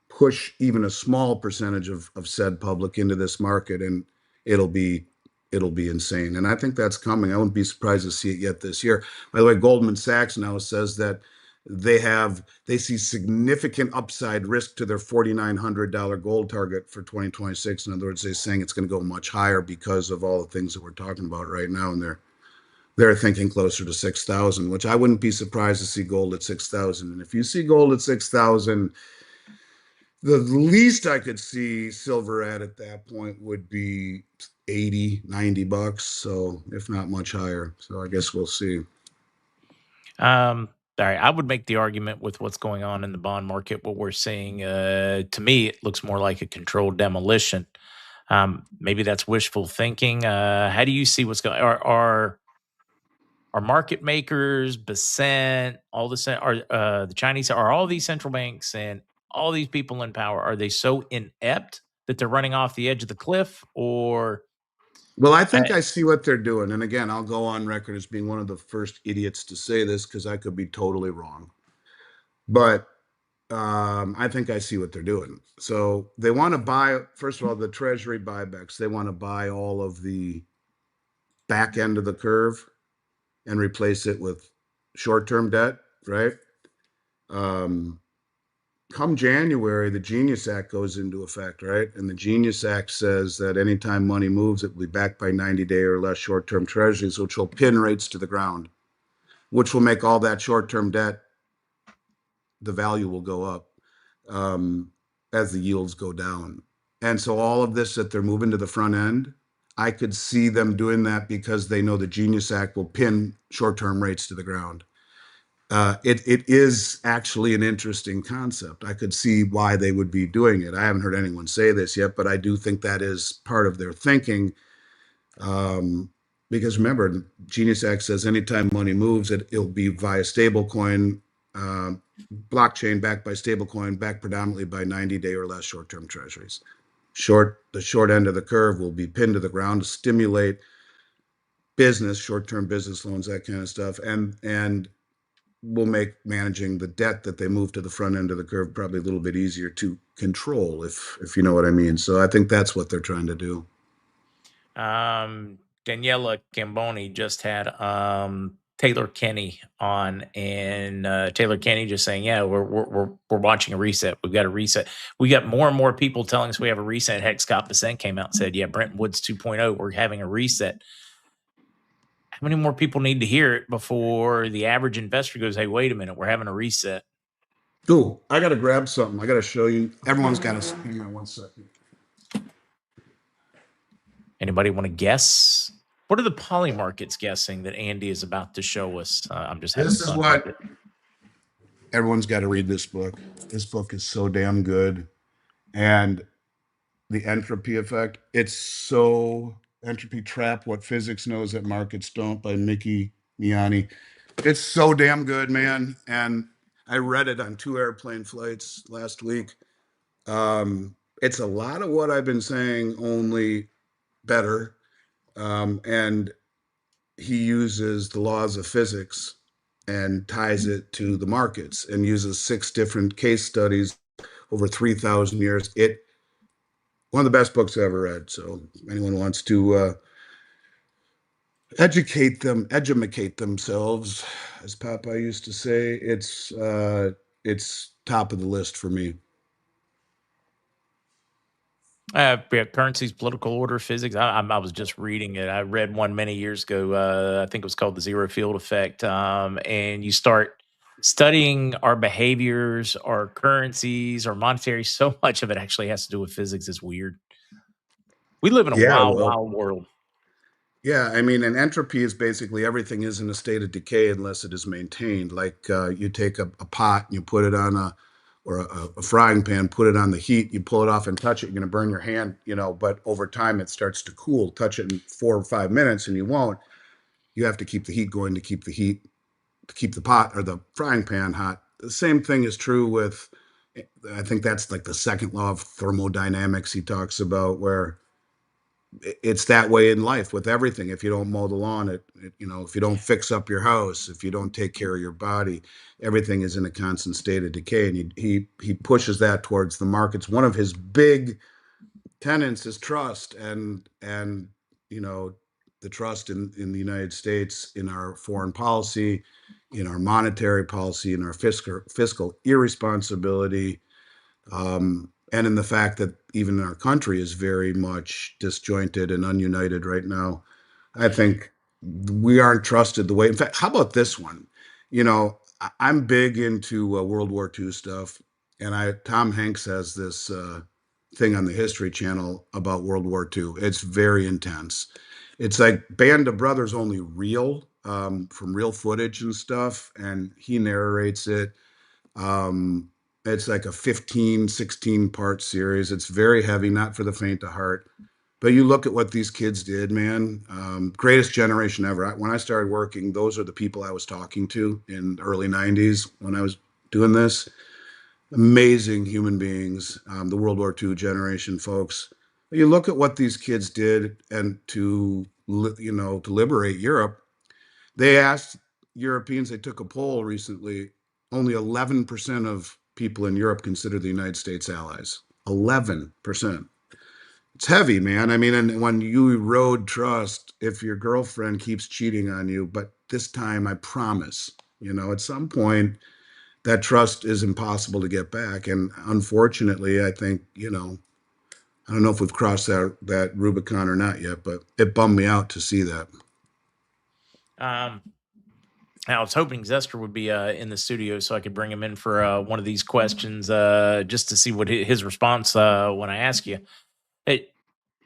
push even a small percentage of said public into this market, and it'll be it'll be insane. And I think that's coming. I wouldn't be surprised to see it yet this year. By the way, Goldman Sachs now says that they see significant upside risk to their $4,900 gold target for 2026. In other words, they're saying it's going to go much higher because of all the things that we're talking about right now, and they're thinking closer to 6,000, which I wouldn't be surprised to see gold at 6,000. And if you see gold at 6,000, the least I could see silver at that point would be 80, 90 bucks. So if not much higher. So I guess we'll see. all right, I would make the argument with what's going on in the bond market, what we're seeing. To me, it looks more like a controlled demolition. Maybe that's wishful thinking. How do you see what's going? Are market makers, Basent, all are the Chinese, are all these central banks and all these people in power, are they so inept that they're running off the edge of the cliff? Or Well, I think uh, I see what they're doing. And again, I'll go on record as being one of the first idiots to say this because I could be totally wrong. But I think I see what they're doing. So they want to buy, first of all, the treasury buybacks. They want to buy all of the back end of the curve and replace it with short term debt, right? Um, Come January, the Genius Act goes into effect, right? And the Genius Act says that anytime money moves, it will be backed by 90-day or less short term treasuries, which will pin rates to the ground, which will make all that short term debt, the value will go up as the yields go down. And so all of this that they're moving to the front end, I could see them doing that because they know the Genius Act will pin short term rates to the ground. It is actually an interesting concept. I could see why they would be doing it. I haven't heard anyone say this yet, but I do think that is part of their thinking. Um, because remember, Genius Act says anytime money moves, it'll be via stablecoin, uh, blockchain backed by stablecoin, backed predominantly by 90-day or less short-term treasuries. The short end of the curve will be pinned to the ground to stimulate business, short-term business loans, that kind of stuff, and will make managing the debt that they move to the front end of the curve probably a little bit easier to control, if you know what I mean. So I think that's what they're trying to do. Daniela Gamboni just had Taylor Kenny on, and Taylor Kenny just saying, "Yeah, we're watching a reset. We've got a reset. We got more and more people telling us we have a reset." Heck, Scott Bessent came out and said, "Yeah, Bretton Woods 2.0. We're having a reset." How many more people need to hear it before the average investor goes, "Hey, wait a minute, we're having a reset"? Ooh, I got to grab something. I got to show you. Everyone's got to. Hang on 1 second. Anybody want to guess? What are the poly markets guessing that Andy is about to show us? I'm just having This is fun what with it. everyone's got to read this book. This book is so damn good. And the entropy effect, it's so entropy trap, what physics knows that markets don't, by Mickey Miani. It's so damn good, man. And I read it on 2 airplane flights last week. It's a lot of what I've been saying, only better. And he uses the laws of physics and ties it to the markets and uses 6 different case studies over 3,000 years. One of the best books I ever read. So if anyone wants to edumacate themselves, as Papa used to say, it's top of the list for me. Yeah, currencies, political order, physics. I was just reading it. I read one many years ago. I think it was called the Zero Field Effect. And you start studying our behaviors, our currencies, our monetary. So much of it actually has to do with physics. It's weird. We live in a Yeah, wild, well, wild world. yeah, I mean, and entropy is basically everything is in a state of decay unless it is maintained. Like you take a pot and you put it on a frying pan, put it on the heat, you pull it off and touch it, you're going to burn your hand, but over time it starts to cool. Touch it in 4 or 5 minutes and you won't. You have to keep the heat going to keep the pot or the frying pan hot. The same thing is true with, I think that's like the second law of thermodynamics he talks about, where it's that way in life with everything. If you don't mow the lawn, if you don't fix up your house, if you don't take care of your body, everything is in a constant state of decay. And he pushes that towards the markets. One of his big tenets is trust, and the trust in the United States, in our foreign policy, in our monetary policy, in our fiscal irresponsibility, and in the fact that even our country is very much disjointed and ununited right now. I think we aren't trusted the way. In fact, how about this one? I'm big into World War II stuff, and Tom Hanks has this thing on the History Channel about World War II. It's very intense. It's like Band of Brothers, only real, from real footage and stuff, and he narrates it. Um, it's like a 15, 16 part series. It's very heavy, not for the faint of heart. But you look at what these kids did, man. Greatest generation ever. When I started working, those are the people I was talking to in the early 90s when I was doing this. Amazing human beings, the World War II generation folks. You look at what these kids did, and to liberate Europe. They asked Europeans, they took a poll recently, only 11% of people in Europe consider the United States allies. 11%. It's heavy, man. I mean, and when you erode trust, if your girlfriend keeps cheating on you, but this time I promise, at some point that trust is impossible to get back. And unfortunately, I think, I don't know if we've crossed that Rubicon or not yet, but it bummed me out to see that. Um, I was hoping Zester would be in the studio so I could bring him in for one of these questions just to see what his response when I ask you. Hey,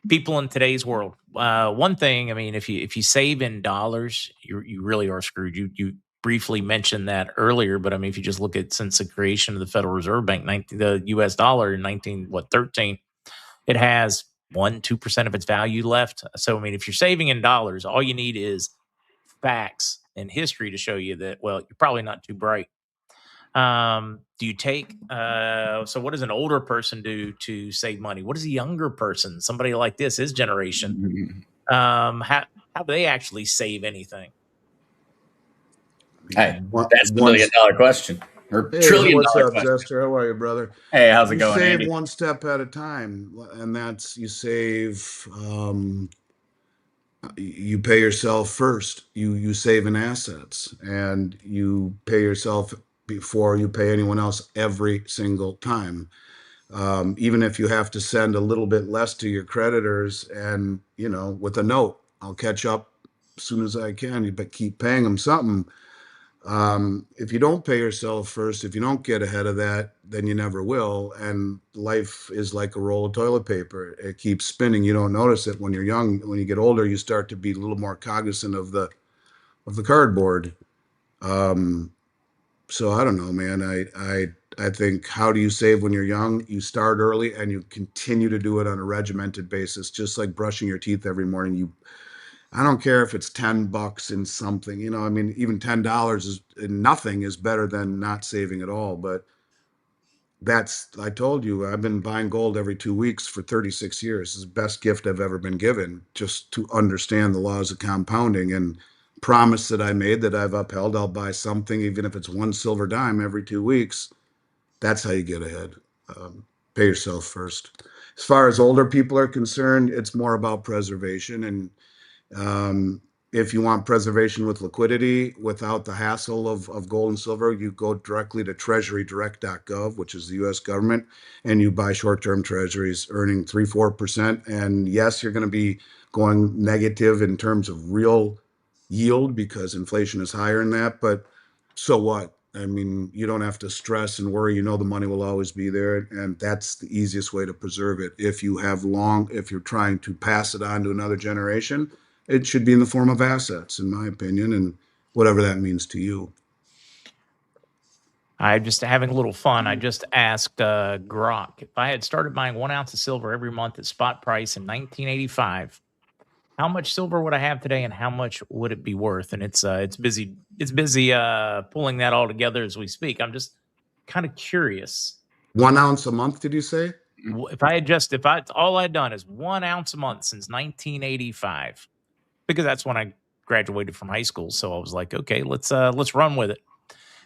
people in today's world, one thing, I mean, if you save in dollars, you really are screwed. You briefly mentioned that earlier, but I mean, if you just look at since the creation of the Federal Reserve Bank, the U.S. dollar in 13, it has 1-2% of its value left. So I mean, if you're saving in dollars, all you need is facts and history to show you that, well, you're probably not too bright. Do you take so what does an older person do to save money? What does a younger person, somebody like this, his generation, how do they actually save anything? Hey, One- that's the Once, $1 million question or Hey, $1 trillion what's up, question. Zester? How are you, brother? Hey, how's it You going, save Andy? one step at a time, and that's you save You pay yourself first. You save in assets, and you pay yourself before you pay anyone else every single time. Even if you have to send a little bit less to your creditors, and with a note, I'll catch up as soon as I can. But keep paying them something. If you don't pay yourself first, if you don't get ahead of that, then you never will. And life is like a roll of toilet paper. It keeps spinning. You don't notice it when you're young. When you get older, you start to be a little more cognizant of the cardboard. Um, so I don't know, man. I think, how do you save when you're young? You start early and you continue to do it on a regimented basis, just like brushing your teeth every morning. I don't care if it's $10 in something, I mean, even $10 is nothing is better than not saving at all. But I told you, I've been buying gold every 2 weeks for 36 years. It's the best gift I've ever been given, just to understand the laws of compounding, and promise that I made, that I've upheld. I'll buy something, even if it's one silver dime every 2 weeks. That's how you get ahead. Um, Pay yourself first. As far as older people are concerned, it's more about preservation. And um, if you want preservation with liquidity, without the hassle of gold and silver, you go directly to treasurydirect.gov, which is the US government, and you buy short-term treasuries earning 3-4%. And yes, you're going to be going negative in terms of real yield because inflation is higher than that. But so what? I mean, you don't have to stress and worry. The money will always be there. And that's the easiest way to preserve it. If you're trying to pass it on to another generation, it should be in the form of assets, in my opinion, and whatever that means to you. I'm just having a little fun. I just asked Grok if I had started buying 1 ounce of silver every month at spot price in 1985, how much silver would I have today, and how much would it be worth? And it's busy pulling that all together as we speak. I'm just kind of curious. 1 ounce a month, did you say? If all I'd done is 1 ounce a month since 1985, because that's when I graduated from high school. So I was like, okay, let's run with it.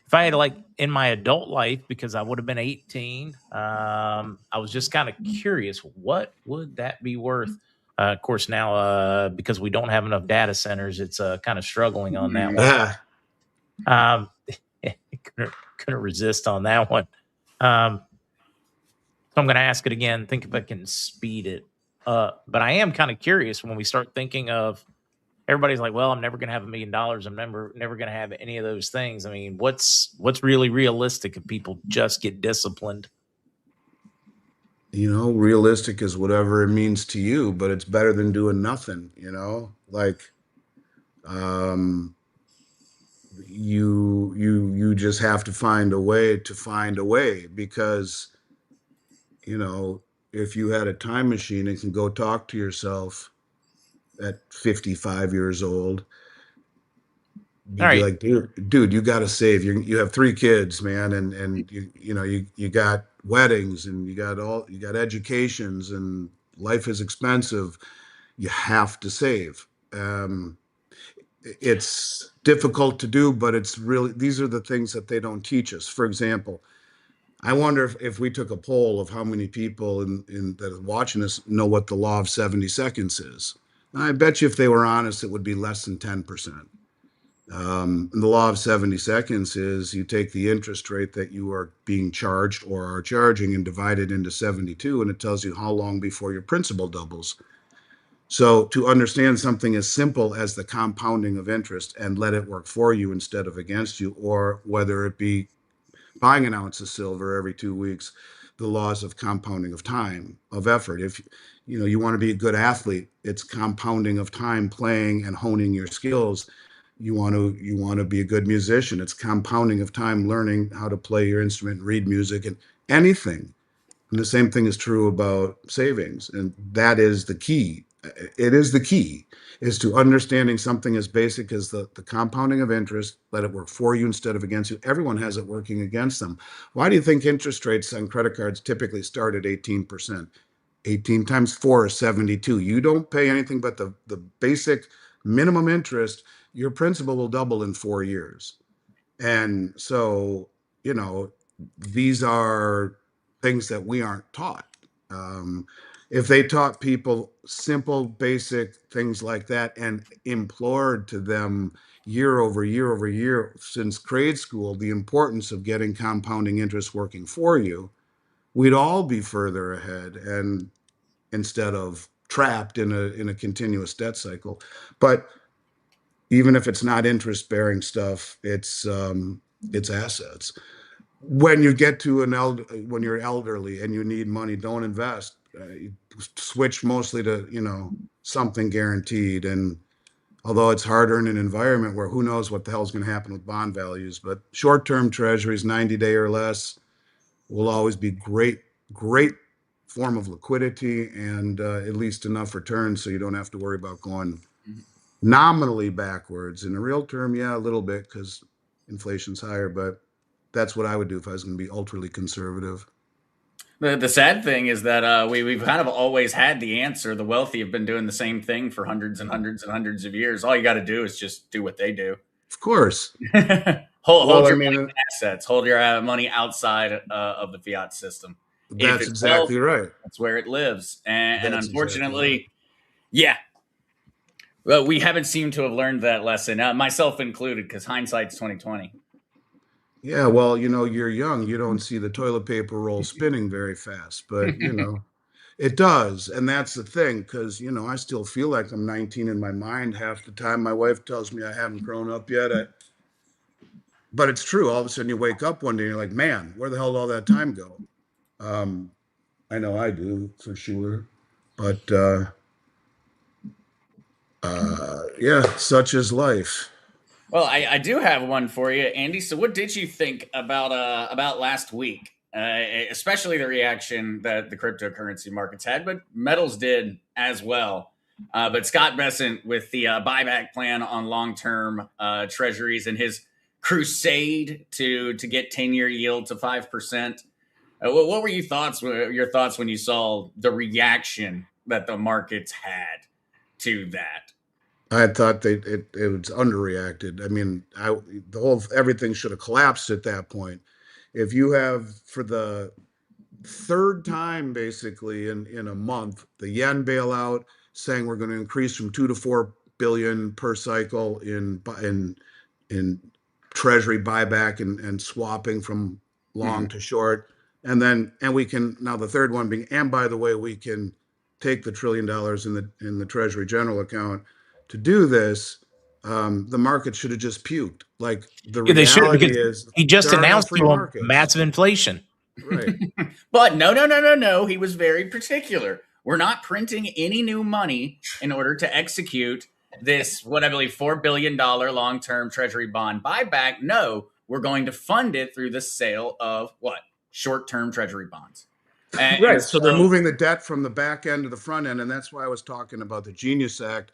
If I had, like, in my adult life, because I would have been 18, I was just kind of curious, what would that be worth? Of course, now because we don't have enough data centers, it's kind of struggling on that one. Ah, Um, couldn't resist on that one. Um, so I'm going to ask it again. Think if I can speed it up. But I am kind of curious when we start thinking of, everybody's like, well, I'm never going to have $1 million. I'm never going to have any of those things. I mean, what's really realistic if people just get disciplined? realistic is whatever it means to you, but it's better than doing nothing. Like, um, you just have to find a way to find a way, because, you know, if you had a time machine and can go talk to yourself at 55 years old, All you'd be right. like, dude, you got to save. You have 3 kids, man, and you got weddings, and you got educations, and life is expensive. You have to save. It's difficult to do, but it's really, these are the things that they don't teach us. For example, I wonder if we took a poll of how many people that are watching us know what the law of 70 seconds is. And I bet you if they were honest, it would be less than 10%. And the law of 70 seconds is, you take the interest rate that you are being charged or are charging and divide it into 72, and it tells you how long before your principal doubles. So to understand something as simple as the compounding of interest and let it work for you instead of against you, or whether it be buying an ounce of silver every 2 weeks, the laws of compounding of time, of effort. If you want to be a good athlete, it's compounding of time playing and honing your skills. You want to be a good musician, it's compounding of time learning how to play your instrument, read music, and anything. And the same thing is true about savings. And that is the key. It is the key, is to understanding something as basic as the compounding of interest. Let it work for you instead of against you. Everyone has it working against them. Why do you think interest rates on credit cards typically start at 18%? 18 times 4 is 72. You don't pay anything but the basic minimum interest. Your principal will double in 4 years. And so, you know, these are things that we aren't taught. If they taught people simple, basic things like that and implored to them year over year over year since grade school the importance of getting compounding interest working for you, we'd all be further ahead and instead of trapped in a continuous debt cycle. But even if it's not interest bearing stuff, it's assets. When you get to when you're elderly and you need money, don't invest. Switch mostly to something guaranteed. And although it's harder in an environment where who knows what the hell's going to happen with bond values, but short-term treasuries, 90-day or less, will always be great form of liquidity and at least enough return so you don't have to worry about going nominally backwards. In the real term, yeah, a little bit because inflation's higher, but that's what I would do if I was going to be ultra conservative. The sad thing is that we've kind of always had the answer. The wealthy have been doing the same thing for hundreds and hundreds and hundreds of years. All you got to do is just do what they do. Of course. hold your money in assets. Hold your money outside of the fiat system. That's exactly right. That's where it lives. And unfortunately, exactly right. Yeah. Well, we haven't seemed to have learned that lesson, myself included, because hindsight's 2020. Yeah, well, you're young. You don't see the toilet paper roll spinning very fast, but it does. And that's the thing, because I still feel like I'm 19 in my mind half the time. My wife tells me I haven't grown up yet. But it's true. All of a sudden you wake up one day and you're like, man, where the hell did all that time go? I know I do for sure. But yeah, such is life. Well, I do have one for you, Andy. So, what did you think about last week, especially the reaction that the cryptocurrency markets had, but metals did as well. But Scott Bessent with the buyback plan on long-term treasuries and his crusade to get 10-year yield to 5%. What were your thoughts when you saw the reaction that the markets had to that? I thought it was underreacted. I mean, everything should have collapsed at that point. If you have for the third time basically in a month the yen bailout saying we're going to increase from 2 to 4 billion per cycle in treasury buyback and swapping from long to short, and we can now the third one being, and by the way, we can take the $1 trillion in the Treasury general account to do this. The market should have just puked. Like the reality is, he just announced to him massive inflation. Right. But no. He was very particular. We're not printing any new money in order to execute this, what I believe, $4 billion long-term treasury bond buyback. No, we're going to fund it through the sale of what? Short-term treasury bonds. Right. So they're moving the debt from the back end to the front end. And that's why I was talking about the Genius Act,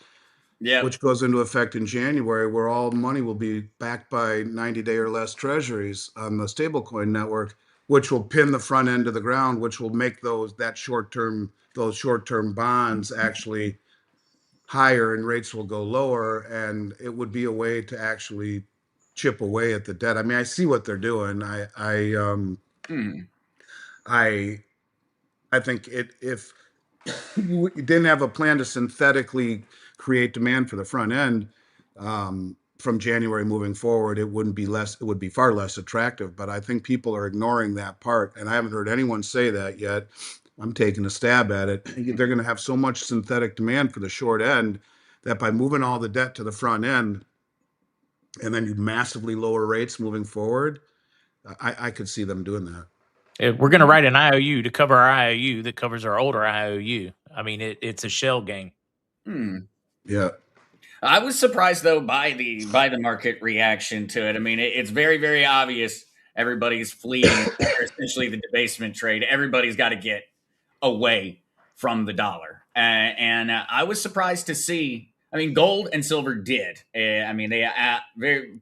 which goes into effect in January, where all money will be backed by 90-day or less treasuries on the stablecoin network, which will pin the front end to the ground, which will make those short-term bonds actually higher and rates will go lower. And it would be a way to actually chip away at the debt. I mean, I see what they're doing. I think if you didn't have a plan to synthetically create demand for the front end from January moving forward, it would be far less attractive. But I think people are ignoring that part, and I haven't heard anyone say that yet. I'm taking a stab at it. They're going to have so much synthetic demand for the short end that by moving all the debt to the front end, and then you massively lower rates moving forward, I could see them doing that. We're going to write an IOU to cover our IOU that covers our older IOU. I mean, it's a shell game. Yeah. I was surprised though by the market reaction to it. I mean, it's very, very obvious everybody's fleeing essentially the debasement trade. Everybody's got to get away from the dollar. And I was surprised to see, I mean, gold and silver did. I mean, they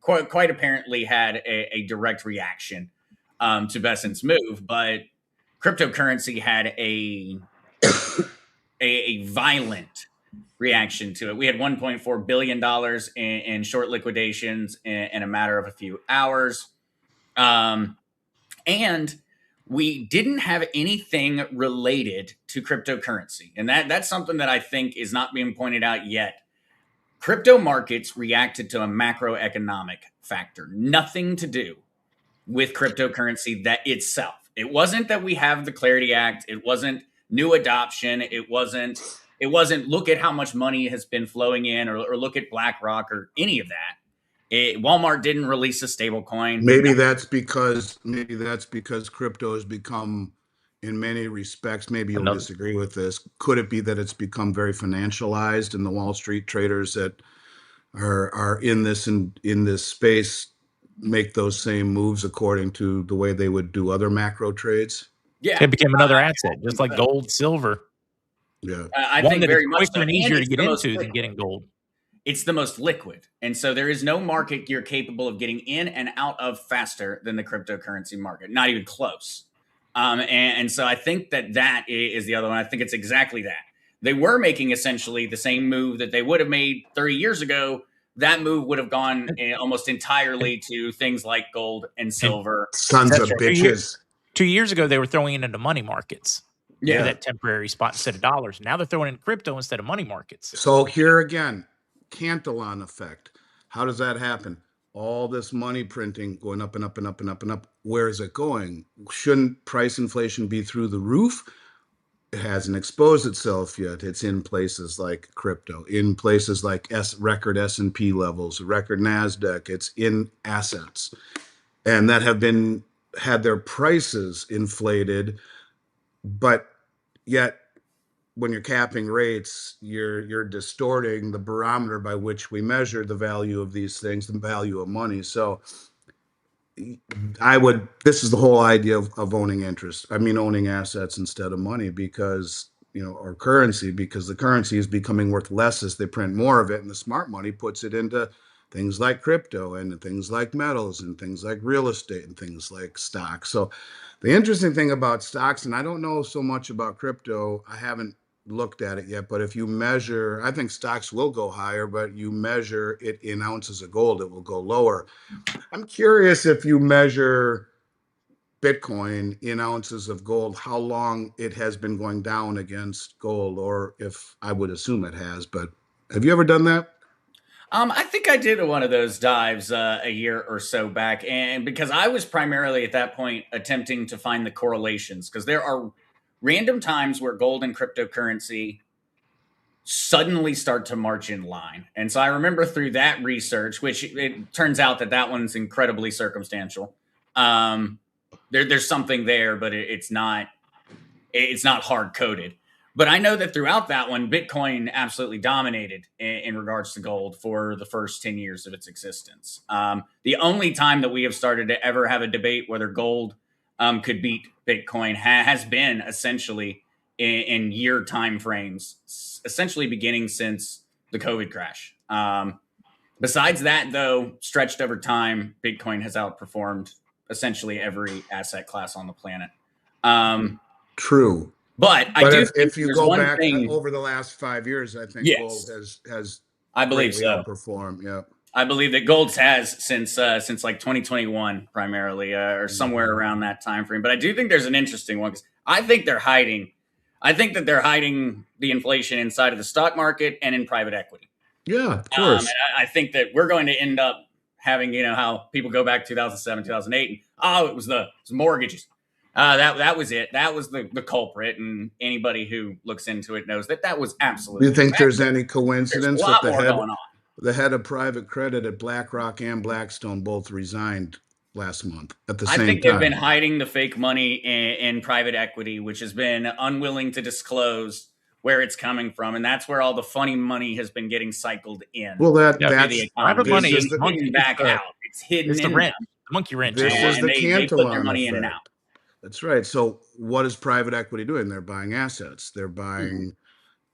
quite apparently had a direct reaction to Bessent's move, but cryptocurrency had a violent reaction to it. We had $1.4 billion in short liquidations in a matter of a few hours. And we didn't have anything related to cryptocurrency. And that's something that I think is not being pointed out yet. Crypto markets reacted to a macroeconomic factor, nothing to do with cryptocurrency that itself. It wasn't that we have the Clarity Act. It wasn't new adoption. It wasn't look at how much money has been flowing in, or look at BlackRock or any of that. Walmart didn't release a stable coin. Maybe that's because crypto has become, in many respects, maybe you'll disagree with this. Could it be that it's become very financialized, and the Wall Street traders that are in this space make those same moves according to the way they would do other macro trades? Yeah, it became another asset, just like gold, silver. Yeah, I think very much so. And easier to get into than getting gold. It's the most liquid. And so there is no market you're capable of getting in and out of faster than the cryptocurrency market, not even close. And so I think that is the other one. I think it's exactly that. They were making essentially the same move that they would have made 30 years ago. That move would have gone almost entirely to things like gold and silver. Sons of bitches. 2 years ago, they were throwing it into money markets. Yeah. That temporary spot instead of dollars. Now they're throwing in crypto instead of money markets. So here again, Cantillon effect. How does that happen? All this money printing going up and up and up and up and up. Where is it going? Shouldn't price inflation be through the roof? It hasn't exposed itself yet. It's in places like crypto, in places like record S&P levels, record NASDAQ. It's in assets, and that have had their prices inflated, but yet when you're capping rates, you're distorting the barometer by which we measure the value of these things, the value of money. So this is the whole idea of owning interest. I mean, owning assets instead of money, because, or currency, because the currency is becoming worth less as they print more of it. And the smart money puts it into things like crypto and things like metals and things like real estate and things like stocks. So the interesting thing about stocks, and I don't know so much about crypto, I haven't looked at it yet, but if you measure, I think stocks will go higher, but you measure it in ounces of gold, it will go lower. I'm curious, if you measure Bitcoin in ounces of gold, how long it has been going down against gold, or if I would assume it has, but have you ever done that? I think I did one of those dives a year or so back, and because I was primarily at that point attempting to find the correlations, because there are random times where gold and cryptocurrency suddenly start to march in line. And so I remember through that research, which it turns out that one's incredibly circumstantial. There's something there, but it's not hard coded. But I know that throughout that one, Bitcoin absolutely dominated in regards to gold for the first 10 years of its existence. The only time that we have started to ever have a debate whether gold could beat Bitcoin has been essentially in year time frames, essentially beginning since the COVID crash. Besides that, though, stretched over time, Bitcoin has outperformed essentially every asset class on the planet. True. But if you go back over the last 5 years, I think gold has I believe so outperformed. Yeah. I believe that gold has since like 2021 primarily, or somewhere around that time frame. But I do think there's an interesting one, because I think they're hiding. I think that they're hiding the inflation inside of the stock market and in private equity. Yeah, of course. And I think that we're going to end up having, how people go back 2007, 2008, and it was mortgages. That was it. That was the culprit, and anybody who looks into it knows that was absolutely. Do you think there's any coincidence that the head of private credit at BlackRock and Blackstone both resigned last month at the same time? I think they've been hiding the fake money in private equity, which has been unwilling to disclose where it's coming from, and that's where all the funny money has been getting cycled in. Well, that's private money is hidden back out. It's hidden. It's the rent, the monkey wrench. This is the Cantillon they put their money in and out. That's right. So what is private equity doing? They're buying assets. They're buying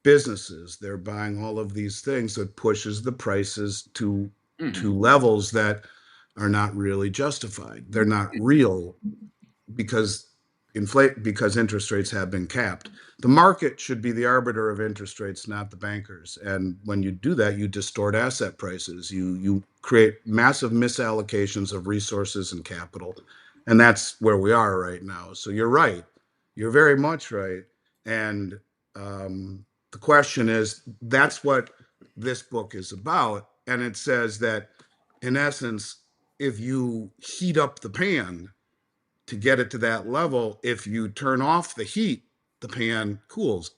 businesses. They're buying all of these things that pushes the prices to levels that are not really justified. They're not real because interest rates have been capped. The market should be the arbiter of interest rates, not the bankers. And when you do that, you distort asset prices. You create massive misallocations of resources and capital. And that's where we are right now. So you're right. You're very much right. And the question is, that's what this book is about. And it says that, in essence, if you heat up the pan to get it to that level, if you turn off the heat, the pan cools.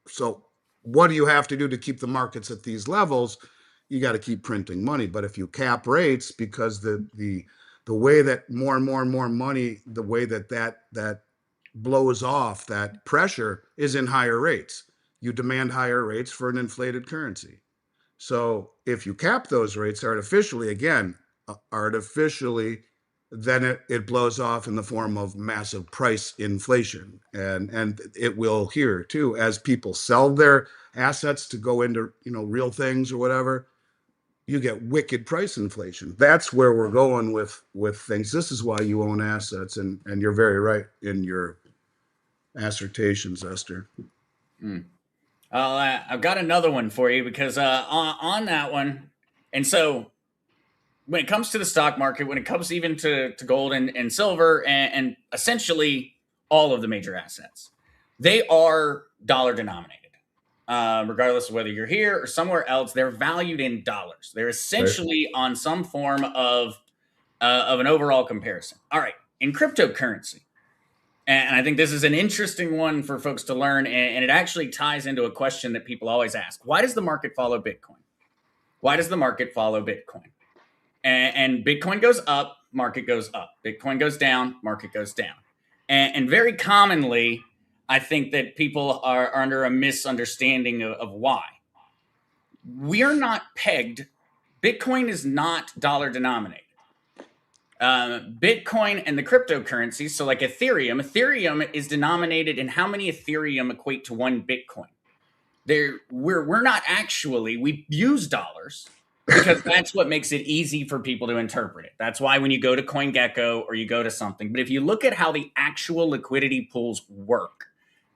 So what do you have to do to keep the markets at these levels? You got to keep printing money. But if you cap rates, because the way that more and more and more money, the way that blows off that pressure is in higher rates. You demand higher rates for an inflated currency. So if you cap those rates artificially, again, artificially, then it blows off in the form of massive price inflation. And it will here too, as people sell their assets to go into, real things or whatever, you get wicked price inflation. That's where we're going with things. This is why you own assets, and you're very right in your assertions, Esther. I've got another one for you because on that one, and so when it comes to the stock market, when it comes even to gold and silver and essentially all of the major assets, they are dollar denominated. Regardless of whether you're here or somewhere else, they're valued in dollars. They're essentially on some form of an overall comparison. All right, in cryptocurrency, and I think this is an interesting one for folks to learn, and it actually ties into a question that people always ask: why does the market follow Bitcoin? Why does the market follow Bitcoin? And Bitcoin goes up, market goes up. Bitcoin goes down, market goes down. And very commonly, I think that people are under a misunderstanding of why. We are not pegged. Bitcoin is not dollar denominated. Bitcoin and the cryptocurrencies, so like Ethereum is denominated in how many Ethereum equate to one Bitcoin. We're not actually, we use dollars because that's what makes it easy for people to interpret it. That's why when you go to CoinGecko or you go to something, but if you look at how the actual liquidity pools work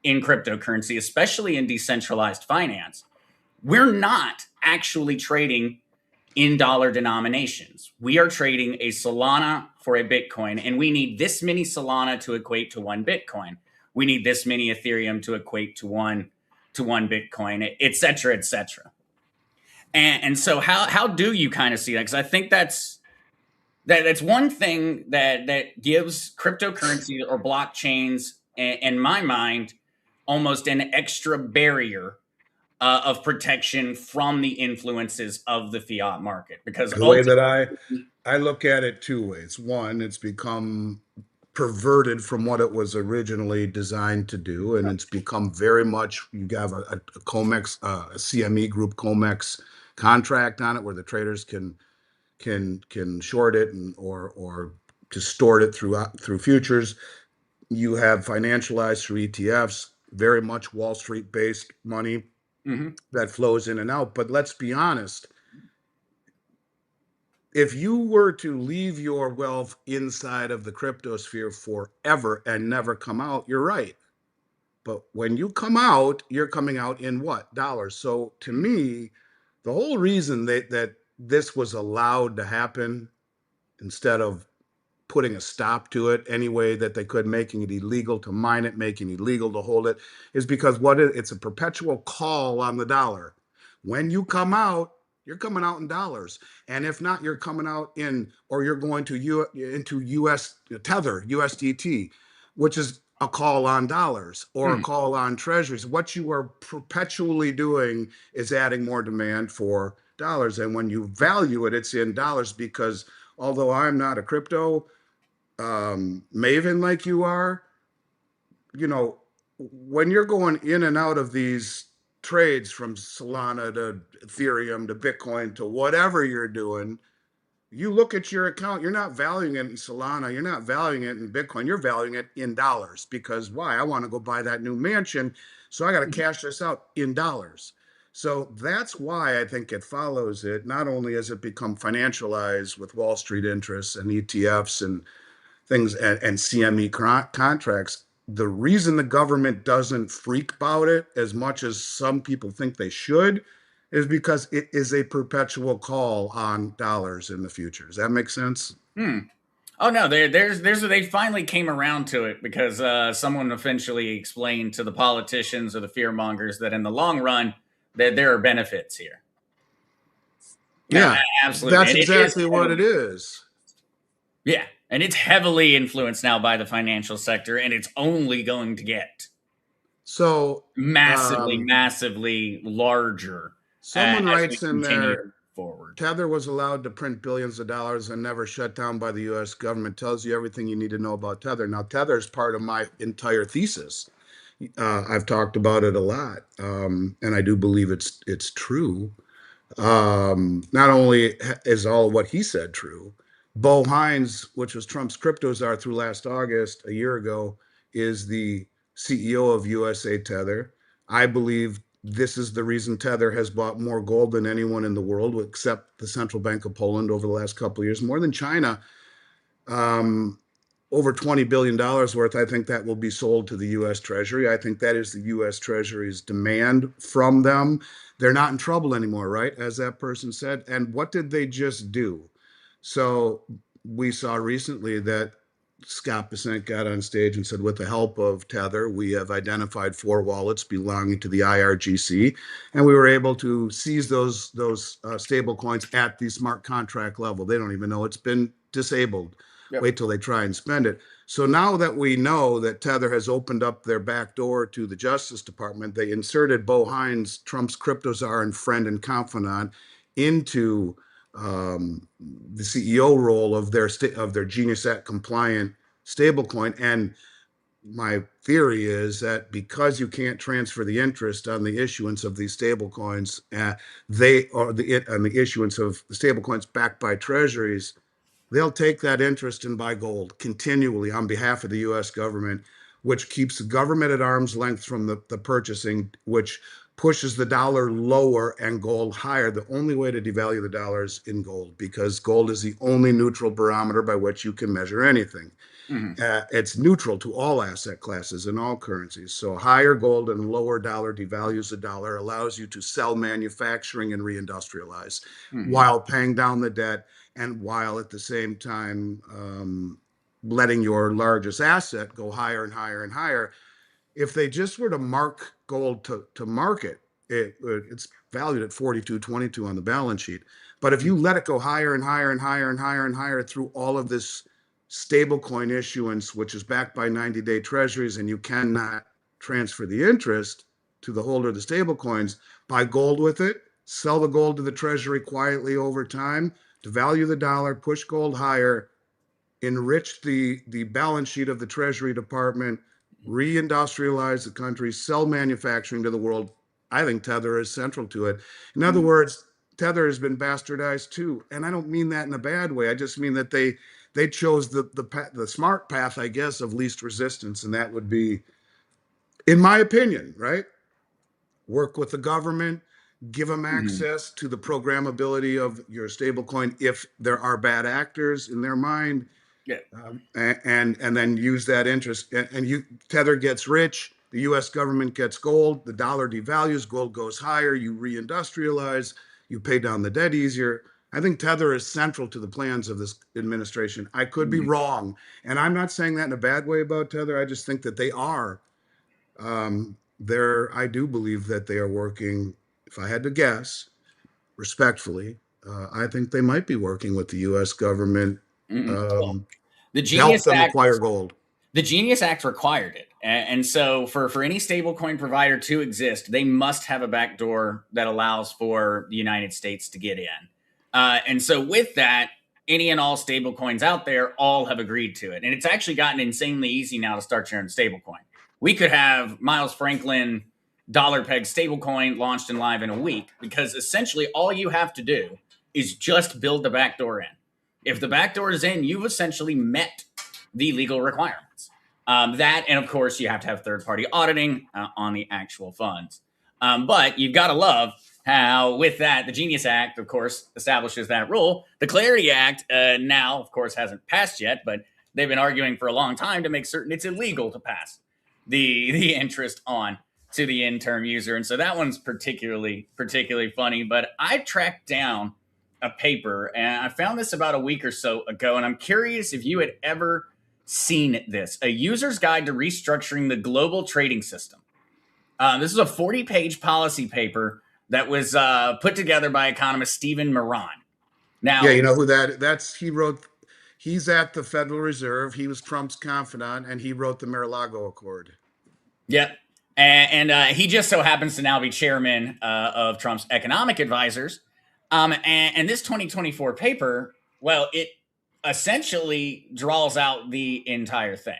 in cryptocurrency, especially in decentralized finance, we're not actually trading in dollar denominations. We are trading a Solana for a Bitcoin, and we need this many Solana to equate to one Bitcoin. We need this many Ethereum to equate to one Bitcoin, et cetera, et cetera. And so how do you kind of see that? Because I think that's one thing that gives cryptocurrency or blockchains, in my mind, almost an extra barrier of protection from the influences of the fiat market. Because the way that I look at it two ways. One, it's become perverted from what it was originally designed to do, and it's become very much, you have a COMEX, a CME group COMEX contract on it where the traders can short it or distort it through futures. You have financialized through ETFs, very much Wall Street based money that flows in and out. But let's be honest, if you were to leave your wealth inside of the cryptosphere forever and never come out, you're right. But when you come out, you're coming out in what? Dollars. So to me, the whole reason that this was allowed to happen, instead of putting a stop to it any way that they could, making it illegal to mine it, making it illegal to hold it, is because it's a perpetual call on the dollar. When you come out, you're coming out in dollars. And if not, you're coming out or you're going into US Tether, USDT, which is a call on dollars or a call on treasuries. What you are perpetually doing is adding more demand for dollars. And when you value it, it's in dollars, because although I'm not a crypto maven like you are, when you're going in and out of these trades from Solana to Ethereum to Bitcoin to whatever you're doing, you look at your account, you're not valuing it in Solana, you're not valuing it in Bitcoin, you're valuing it in dollars. Because why? I want to go buy that new mansion, so I got to cash this out in dollars. So that's why I think it follows it. Not only has it become financialized with Wall Street interests and ETFs and things and CME contracts, the reason the government doesn't freak about it as much as some people think they should is because it is a perpetual call on dollars in the future. Does that make sense? Oh no, they finally came around to it because someone eventually explained to the politicians or the fear mongers that in the long run that there are benefits here. Yeah, Yeah, absolutely, that's and it is exactly what it is. yeah, and it's heavily influenced now by the financial sector, and it's only going to get So, massively, um, massively larger someone as we writes in continue there, forward. Tether was allowed to print billions of dollars and never shut down by the US government. Tells you everything you need to know about Tether. Now, Tether is part of my entire thesis. I've talked about it a lot, and I do believe it's true. Not only is all what he said true, Bo Hines, which was Trump's crypto czar through last August, a year ago, is the CEO of USA Tether. I believe this is the reason Tether has bought more gold than anyone in the world, except the Central Bank of Poland over the last couple of years, more than China. Um, Over $20 billion worth. I think that will be sold to the U.S. Treasury. I think that is the U.S. Treasury's demand from them. They're not in trouble anymore, right? As that person said. And what did they just do? So we saw recently that Scott Bessent got on stage and said, with the help of Tether, we have identified 4 wallets belonging to the IRGC, and we were able to seize those stable coins at the smart contract level. They don't even know it's been disabled. Yep. Wait till they try and spend it. So now that we know that Tether has opened up their back door to the Justice Department, they inserted Bo Hines, Trump's crypto czar and friend and confidant, into the CEO role of their Genius Act compliant stablecoin. And my theory is that because you can't transfer the interest on the issuance of these stablecoins, they or the on the issuance of the stablecoins backed by treasuries, they'll take that interest and buy gold continually on behalf of the U.S. government, which keeps the government at arm's length from the purchasing, which pushes the dollar lower and gold higher. The only way to devalue the dollar is in gold, because gold is the only neutral barometer by which you can measure anything. Mm-hmm. It's neutral to all asset classes and all currencies. So higher gold and lower dollar devalues the dollar, allows you to sell manufacturing and reindustrialize Mm-hmm. while paying down the debt, and while at the same time letting your largest asset go higher and higher and higher. If they just were to mark gold to market, it's valued at 42.22 on the balance sheet. But if you let it go higher and higher and higher and higher and higher through all of this stablecoin issuance, which is backed by 90-day treasuries, and you cannot transfer the interest to the holder of the stablecoins, buy gold with it, sell the gold to the treasury quietly over time, devalue the dollar, push gold higher, enrich the balance sheet of the Treasury Department, reindustrialize the country, sell manufacturing to the world. I think Tether is central to it. In other words, Tether has been bastardized too, and I don't mean that in a bad way. I just mean that they chose the smart path, I guess, of least resistance, and that would be, in my opinion, right? Work with the government, give them Mm-hmm. access to the programmability of your stablecoin if there are bad actors in their mind, Yeah. and then use that interest. And you Tether gets rich, the U.S. government gets gold, the dollar devalues, gold goes higher, you reindustrialize, you pay down the debt easier. I think Tether is central to the plans of this administration. I could be Mm-hmm. wrong, and I'm not saying that in a bad way about Tether. I just think that they are. I do believe that they are working. If I had to guess, respectfully, I think they might be working with the U.S. government Mm-hmm. Well, um, the to help Genius them Act acquire gold. The Genius Act required it. And so for any stablecoin provider to exist, they must have a backdoor that allows for the United States to get in. And so with that, any and all stablecoins out there all have agreed to it. And it's actually gotten insanely easy now to start your own stablecoin. We could have Miles Franklin dollar peg stablecoin launched and live in a week, because essentially all you have to do is just build the backdoor in. If the backdoor is in, you've essentially met the legal requirements. That, and of course, you have to have third-party auditing on the actual funds. But you've got to love how, with that, the Genius Act, of course, establishes that rule. The Clarity Act now, of course, hasn't passed yet, but they've been arguing for a long time to make certain it's illegal to pass the interest on to the in-term user. And so that one's particularly funny. But I tracked down a paper, and I found this about a week or so ago, and I'm curious if you had ever seen this: a user's guide to restructuring the global trading system. This is a 40-page policy paper that was put together by economist Stephen Moran. Yeah, Now, you know who he wrote, he's at the Federal Reserve. He was Trump's confidant, and he wrote the Mar-a-Lago Accord. yep. And he just so happens to now be chairman of Trump's economic advisors. And this 2024 paper, well, it essentially draws out the entire thing.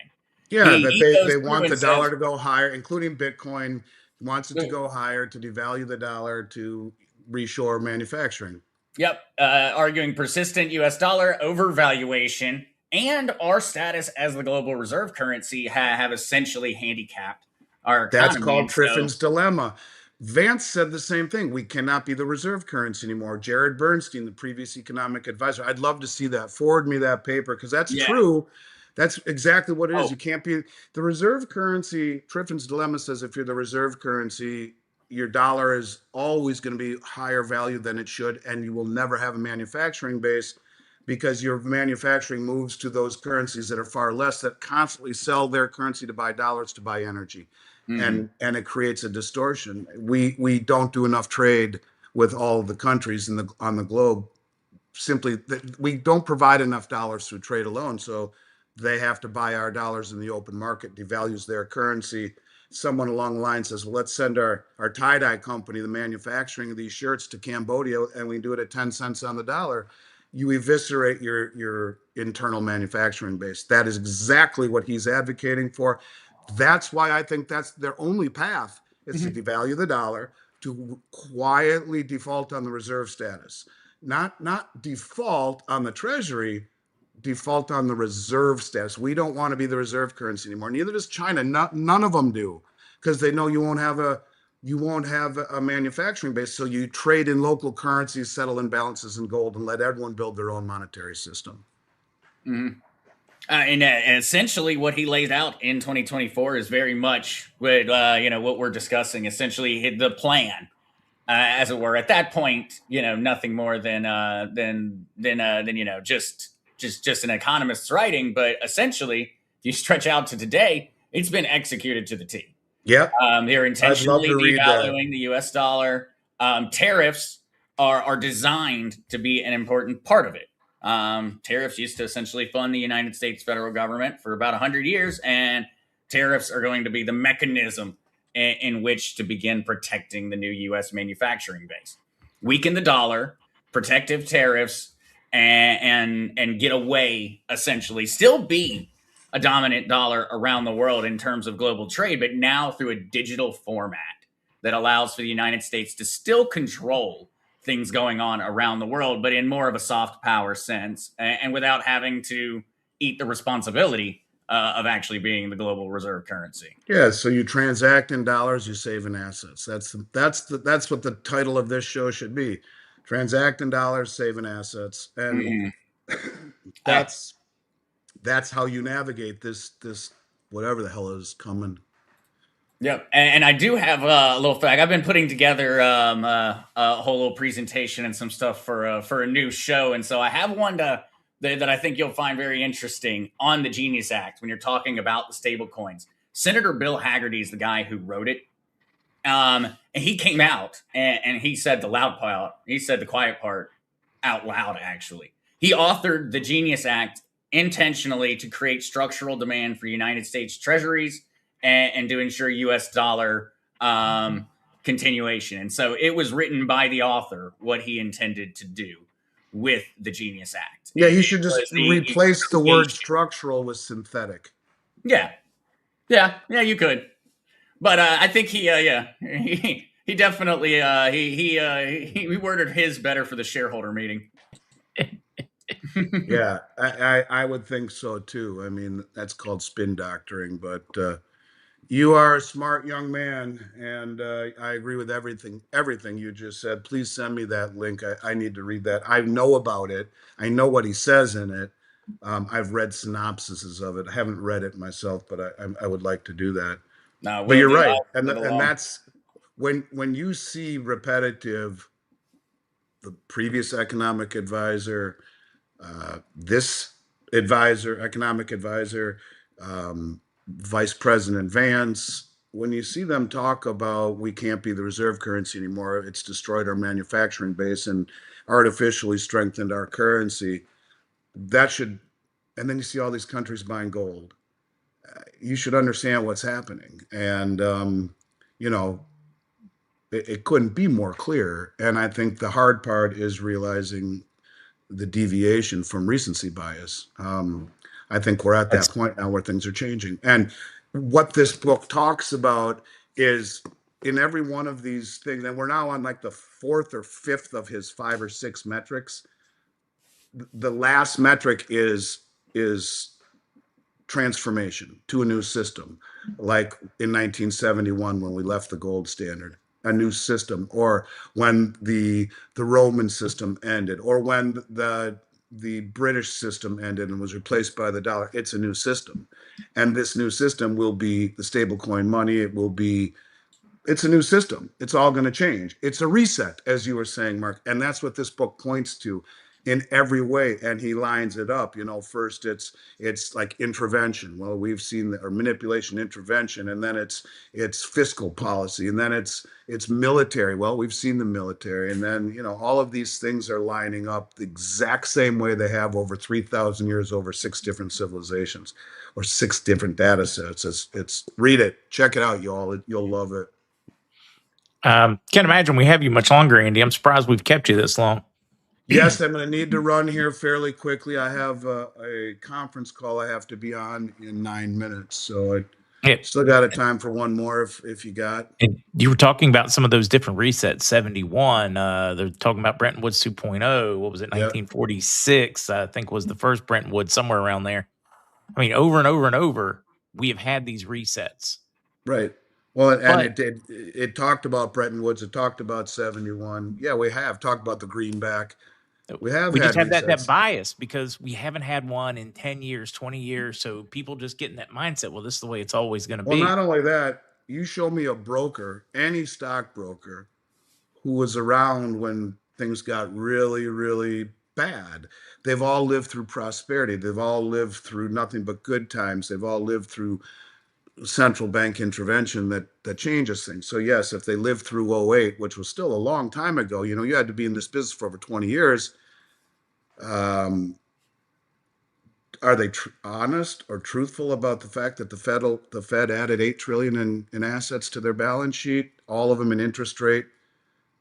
Yeah, that He goes they through want and the dollar says, to go higher, including Bitcoin, wants it to go higher to devalue the dollar to reshore manufacturing. yep, arguing persistent U.S. dollar overvaluation and our status as the global reserve currency have essentially handicapped our That's economy. called And so, Triffin's dilemma. Vance said the same thing. We cannot be the reserve currency anymore. Jared Bernstein, the previous economic advisor, I'd love to see that. Forward me that paper because that's yeah. true. That's exactly what it is. Oh. You can't be the reserve currency. Triffin's dilemma says if you're the reserve currency, your dollar is always going to be higher value than it should, and you will never have a manufacturing base because your manufacturing moves to those currencies that are far less, that constantly sell their currency to buy dollars to buy energy. And it creates a distortion. We don't do enough trade with all of the countries on the globe. Simply, we don't provide enough dollars through trade alone, so they have to buy our dollars in the open market, devalues their currency. Someone along the line says, well, let's send our tie-dye company the manufacturing of these shirts to Cambodia, and we do it at 10 cents on the dollar. You eviscerate your internal manufacturing base. That is exactly what he's advocating for. That's why I think that's their only path is to devalue the dollar, to quietly default on the reserve status. Not default on the treasury, default on the reserve status. We don't want to be the reserve currency anymore. Neither does China. None of them do, because they know you won't have a manufacturing base. So you trade in local currencies, settle imbalances in gold, and let everyone build their own monetary system. And essentially, what he laid out in 2024 is very much what what we're discussing. Essentially, the plan, as it were. At that point, nothing more than just an economist's writing. But essentially, if you stretch out to today, it's been executed to the T. Yep. They're intentionally read that. devaluing the U.S. dollar. Tariffs are designed to be an important part of it. Tariffs used to essentially fund the United States federal government for about 100 years, and tariffs are going to be the mechanism in which to begin protecting the new U.S. manufacturing base. Weaken the dollar, protective tariffs, and get away, essentially. Still be a dominant dollar around the world in terms of global trade, but now through a digital format that allows for the United States to still control things going on around the world, but in more of a soft power sense, and without having to eat the responsibility of actually being the global reserve currency. Yeah, so you transact in dollars, you save in assets. That's what the title of this show should be: transact in dollars, save in assets, and that's how you navigate this whatever the hell is coming. Yep, and I do have a little fact. I've been putting together a whole little presentation and some stuff for a new show, and so I have one that I think you'll find very interesting on the Genius Act when you're talking about the stable coins. Senator Bill Hagerty is the guy who wrote it, and he came out and he said the loud part. He said the quiet part out loud. Actually, he authored the Genius Act intentionally to create structural demand for United States treasuries and to ensure U.S. dollar continuation. And so it was written by the author what he intended to do with the Genius Act. Yeah, he should just replace the word structural with synthetic. Yeah, you could. But I think he definitely he worded his better for the shareholder meeting. Yeah, I would think so too. I mean, that's called spin doctoring, but you are a smart young man, and I agree with everything you just said. Please send me that link. I need to read that. I know about it. I know what he says in it. I've read synopsises of it. I haven't read it myself, but I would like to do that. No, but you're right, and that's when you see repetitive the previous economic advisor, this advisor, economic advisor, Vice President Vance, when you see them talk about we can't be the reserve currency anymore, it's destroyed our manufacturing base and artificially strengthened our currency, that should, and then you see all these countries buying gold. You should understand what's happening. And, you know, it couldn't be more clear. And I think the hard part is realizing the deviation from recency bias. I think we're at that point now where things are changing. And what this book talks about is in every one of these things, and we're now on like the fourth or fifth of his 5 or 6 metrics. The last metric is transformation to a new system, like in 1971 when we left the gold standard, a new system, or when the Roman system ended, or when the British system ended and was replaced by the dollar. It's a new system, and this new system will be the stablecoin money. It's a new system. It's all going to change. It's a reset, as you were saying, Mark. And that's what this book points to in every way. And he lines it up. First it's like intervention. Well, we've seen or manipulation, intervention, and then it's fiscal policy, and then it's military. Well, we've seen the military, and then all of these things are lining up the exact same way they have over 3,000 years, over 6 different civilizations, or 6 different data sets. It's read it, check it out, y'all. You'll love it. Can't imagine we have you much longer, Andy. I'm surprised we've kept you this long. Yes, I'm going to need to run here fairly quickly. I have a conference call I have to be on in 9 minutes, so I still got a time for one more if you got. And you were talking about some of those different resets. 71. They're talking about Bretton Woods 2.0. What was it? 1946, I think, was the first Bretton Woods, somewhere around there. I mean, over and over and over, we have had these resets. Right. Well, and it talked about Bretton Woods. It talked about 71. Yeah, we have talked about the greenback. We just have that bias because we haven't had one in 10 years, 20 years. So people just get in that mindset. Well, this is the way it's always going to be. Well, not only that, you show me a broker, any stockbroker, who was around when things got really, really bad. They've all lived through prosperity. They've all lived through nothing but good times. They've all lived through central bank intervention that changes things. So yes, if they lived through 08, which was still a long time ago, you had to be in this business for over 20 years. Are they honest or truthful about the fact that the Fed added $8 trillion in assets to their balance sheet, all of them in interest rate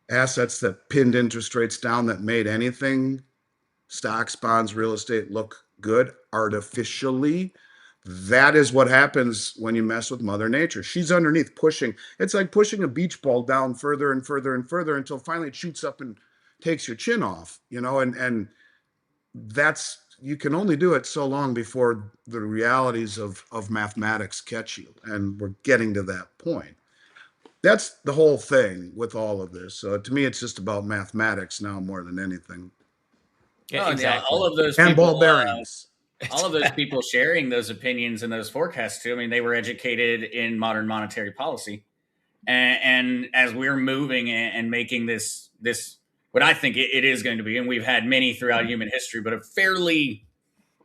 assets that pinned interest rates down, that made anything, stocks, bonds, real estate, look good artificially? That is what happens when you mess with Mother Nature. She's underneath pushing. It's like pushing a beach ball down further and further and further until finally it shoots up and takes your chin off, and that's, you can only do it so long before the realities of mathematics catch you. And we're getting to that point. That's the whole thing with all of this. So to me, it's just about mathematics now more than anything. Yeah, exactly. All of those and people, ball bearings. All of those people sharing those opinions and those forecasts too. I mean, they were educated in modern monetary policy, and as we're moving and making this what I think it is going to be, and we've had many throughout human history, but a fairly,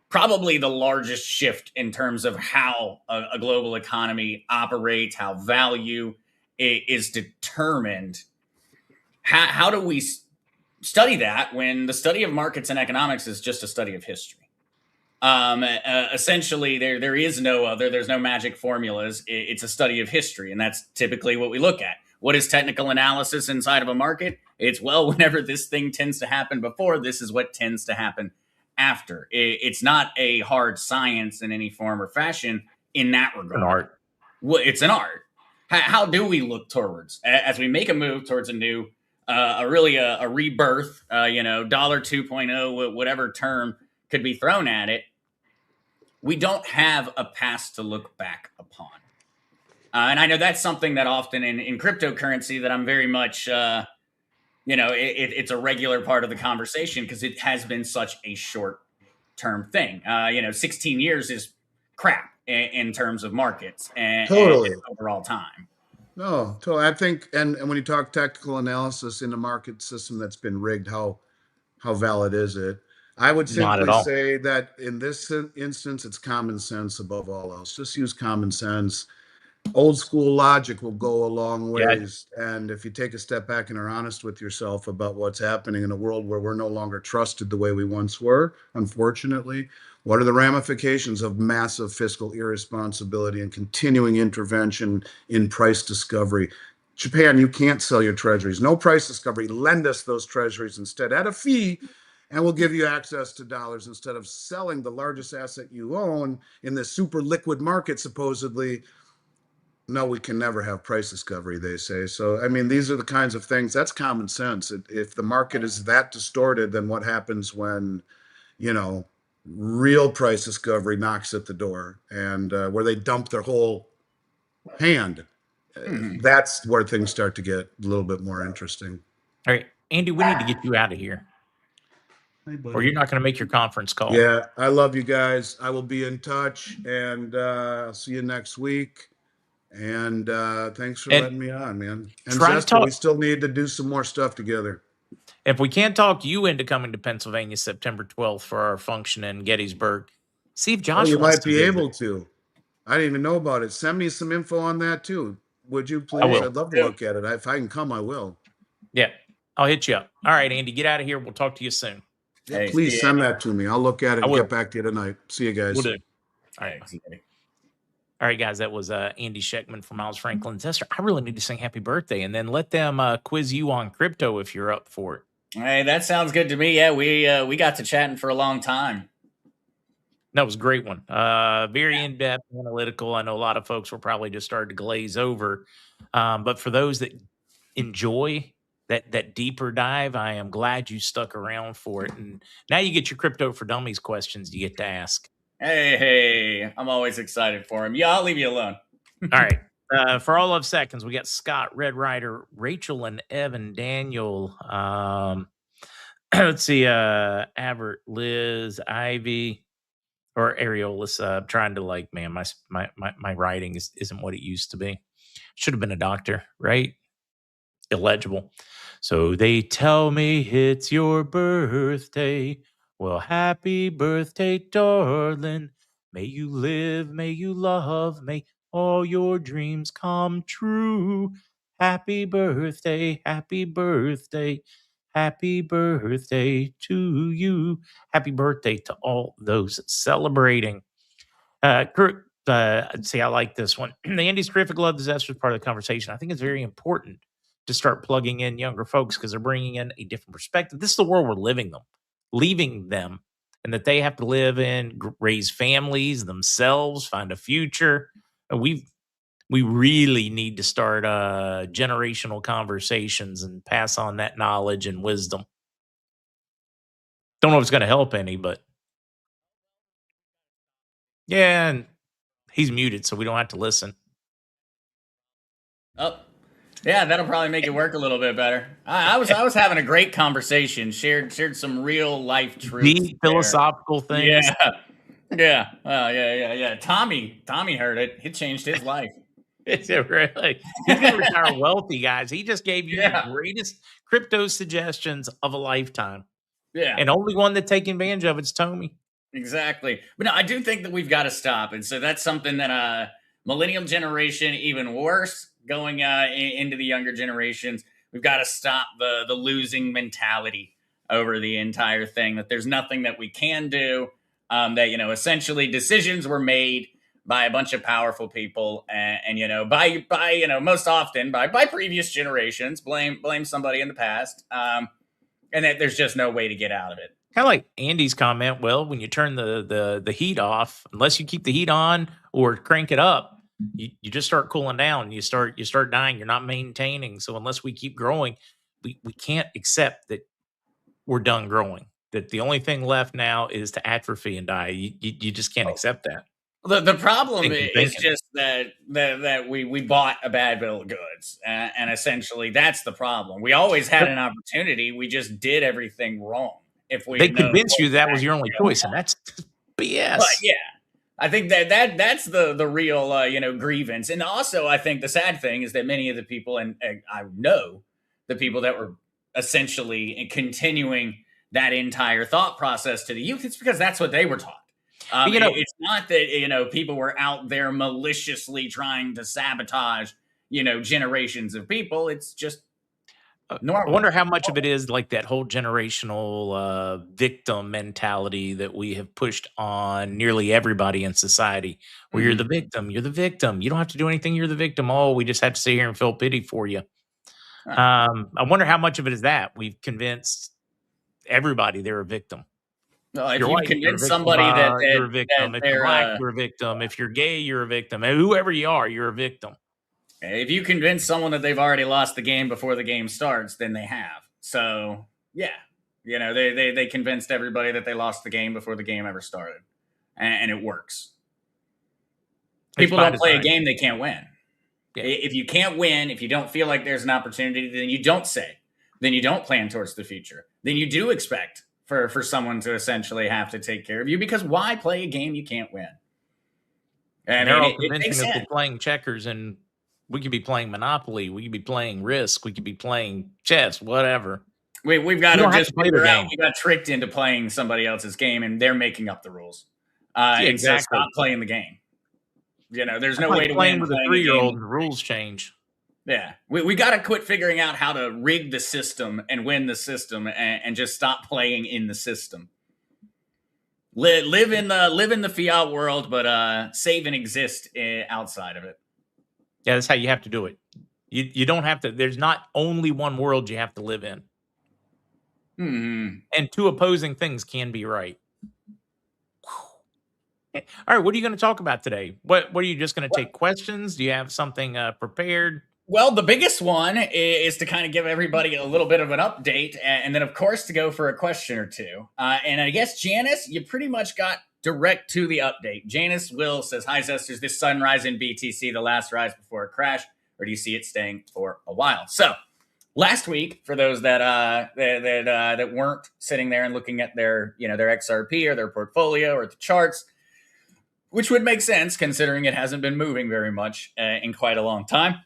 probably the largest shift in terms of how a global economy operates, how value is determined. How do we study that when the study of markets and economics is just a study of history? Essentially, there is no other. There's no magic formulas. It's a study of history, and that's typically what we look at. What is technical analysis inside of a market? It's, well, whenever this thing tends to happen before, this is what tends to happen after. It's not a hard science in any form or fashion in that regard. An art. Well, it's an art. How do we look towards, as we make a move towards a new, a rebirth, dollar 2.0, whatever term could be thrown at it? We don't have a past to look back upon. And I know that's something that often in cryptocurrency that I'm very much, it's a regular part of the conversation because it has been such a short-term thing. 16 years is crap in terms of markets and Totally. overall time. No, so I think, and when you talk tactical analysis in a market system that's been rigged, how valid is it? I would Not at simply all. say that in this instance, it's common sense above all else. Just use common sense. Old school logic will go a long Yeah. ways. And if you take a step back and are honest with yourself about what's happening in a world where we're no longer trusted the way we once were, unfortunately, what are the ramifications of massive fiscal irresponsibility and continuing intervention in price discovery? Japan, you can't sell your treasuries. No price discovery. Lend us those treasuries instead at a fee, and we'll give you access to dollars instead of selling the largest asset you own in this super liquid market, supposedly. No, we can never have price discovery, they say. So, I mean, these are the kinds of things that's common sense. If the market is that distorted, then what happens when, you know, real price discovery knocks at the door and where they dump their whole hand? That's where things start to get a little bit more interesting. All right, Andy, we need to get you out of here, Hey, or you're buddy. not going to make your conference call. Yeah, I love you guys. I will be in touch and I'll see you next week. And thanks for And letting me on, man. And try to Zester, we talk. still need to do some more stuff together. If we can't talk you into coming to Pennsylvania September 12th for our function in Gettysburg, see if Oh, Josh you wants might to be visit. able to. I didn't even know about it. Send me some info on that too. Would you I please? will. I'd love to look at it. If I can come, I will. Yeah, I'll hit you up. All right, Andy, get out of here. We'll talk to you soon. Yeah, Hey, see please you, send Andy. that to me. I'll look at it I and get will. back to you tonight. See you We'll guys. do. All right. Hey, see you, Andy. All right, guys, that was Andy Schectman from Miles Franklin Zester. I really need to sing happy birthday and then let them quiz you on crypto if you're up for it. Hey, that sounds good to me. Yeah, we got to chatting for a long time. That was a great one. Very in depth, analytical. I know a lot of folks were probably just starting to glaze over. But for those that enjoy that deeper dive, I am glad you stuck around for it. And now you get your crypto for dummies questions you get to ask. Hey, I'm always excited for him. Yeah, I'll leave you alone. All right. For all of seconds, we got Scott, Red Rider, Rachel, and Evan, Daniel. Let's see, Avert, Liz, Ivy, or Areolis. Trying to like, man, my writing isn't what it used to be. Should have been a doctor, right? Illegible. So they tell me it's your birthday. Well, happy birthday, darling. May you live, may you love, may all your dreams come true. Happy birthday, happy birthday, happy birthday to you. Happy birthday to all those celebrating. See, I like this one. The Andy's terrific love disaster is part of the conversation. I think it's very important to start plugging in younger folks because they're bringing in a different perspective. This is the world we're leaving them, and that they have to live in, raise families themselves, find a future. And we really need to start generational conversations and pass on that knowledge and wisdom. Don't know if it's going to help any, but yeah, and he's muted, so we don't have to listen. Oh, yeah, that'll probably make it work a little bit better. I was having a great conversation. Shared some real life truths Deep there. philosophical things. Yeah, yeah, yeah. Tommy heard it. It changed his life. Is it really? He's going to retire wealthy, guys. He just gave you the Yeah, greatest crypto suggestions of a lifetime. yeah. And only one that taking advantage of it's Tommy. Exactly. But no, I do think that we've got to stop. And so that's something that millennial generation, even worse, going into the younger generations, we've got to stop the losing mentality over the entire thing, that there's nothing that we can do, that, essentially decisions were made by a bunch of powerful people and by most often by previous generations, blame somebody in the past, and that there's just no way to get out of it. Kind of like Andy's comment. Well, when you turn the heat off, unless you keep the heat on or crank it up, you just start cooling down. You start dying. You're not maintaining. So unless we keep growing, we can't accept that we're done growing. That the only thing left now is to atrophy and die. You just can't accept that. The problem Thinking, is just that we bought a bad bill of goods, and essentially that's the problem. We always had an opportunity. We just did everything wrong. If we They had known convinced what you was that was your actually only going choice, and on. that's But BS. yeah, I think that's the real grievance. And also, I think the sad thing is that many of the people, and I know the people that were essentially continuing that entire thought process to the youth, it's because that's what they were taught. But, It's not that people were out there maliciously trying to sabotage generations of people. It's just I normal. wonder how much of it is like that whole generational victim mentality that we have pushed on nearly everybody in society. Where you're the victim, you're the victim. You don't have to do anything. You're the victim. Oh, we just have to sit here and feel pity for you. I wonder how much of it is that we've convinced everybody they're a victim. If You're you white, you're a convince victim. somebody that You're a victim. If you're they're black, you're a victim. If you're gay, you're a victim. And whoever you are, you're a victim. if you convince someone that they've already lost the game before the game starts, then they have. So yeah, they convinced everybody that they lost the game before the game ever started, and it works. People don't play a game they can't win. Yeah. If you can't win, if you don't feel like there's an opportunity, then you don't say. Then you don't plan towards the future. Then you do expect for someone to essentially have to take care of you, because why play a game you can't win? And they're all convincing us we're playing checkers, and we could be playing Monopoly, we could be playing Risk, we could be playing chess, whatever. We've got to just figure out we got tricked into playing somebody else's game, and they're making up the rules. Exactly. So stop playing the game. There's no way to win with a 3-year-old. The rules change. Yeah, we got to quit figuring out how to rig the system and win the system, and just stop playing in the system. Live in the fiat world, but save and exist outside of it. Yeah, that's how you have to do it. You don't have to. There's not only one world you have to live in. And two opposing things can be right. All right, what are you going to talk about today? What are you just going to take questions? Do you have something prepared? Well, the biggest one is to kind of give everybody a little bit of an update, and then, of course, to go for a question or two. And I guess, Janice, you pretty much got direct to the update. Janice Will says, "Hi, Zesters. This sunrise in BTC, the last rise before a crash, or do you see it staying for a while?" So, last week, for those that weren't sitting there and looking at their XRP or their portfolio or the charts, which would make sense considering it hasn't been moving very much in quite a long time.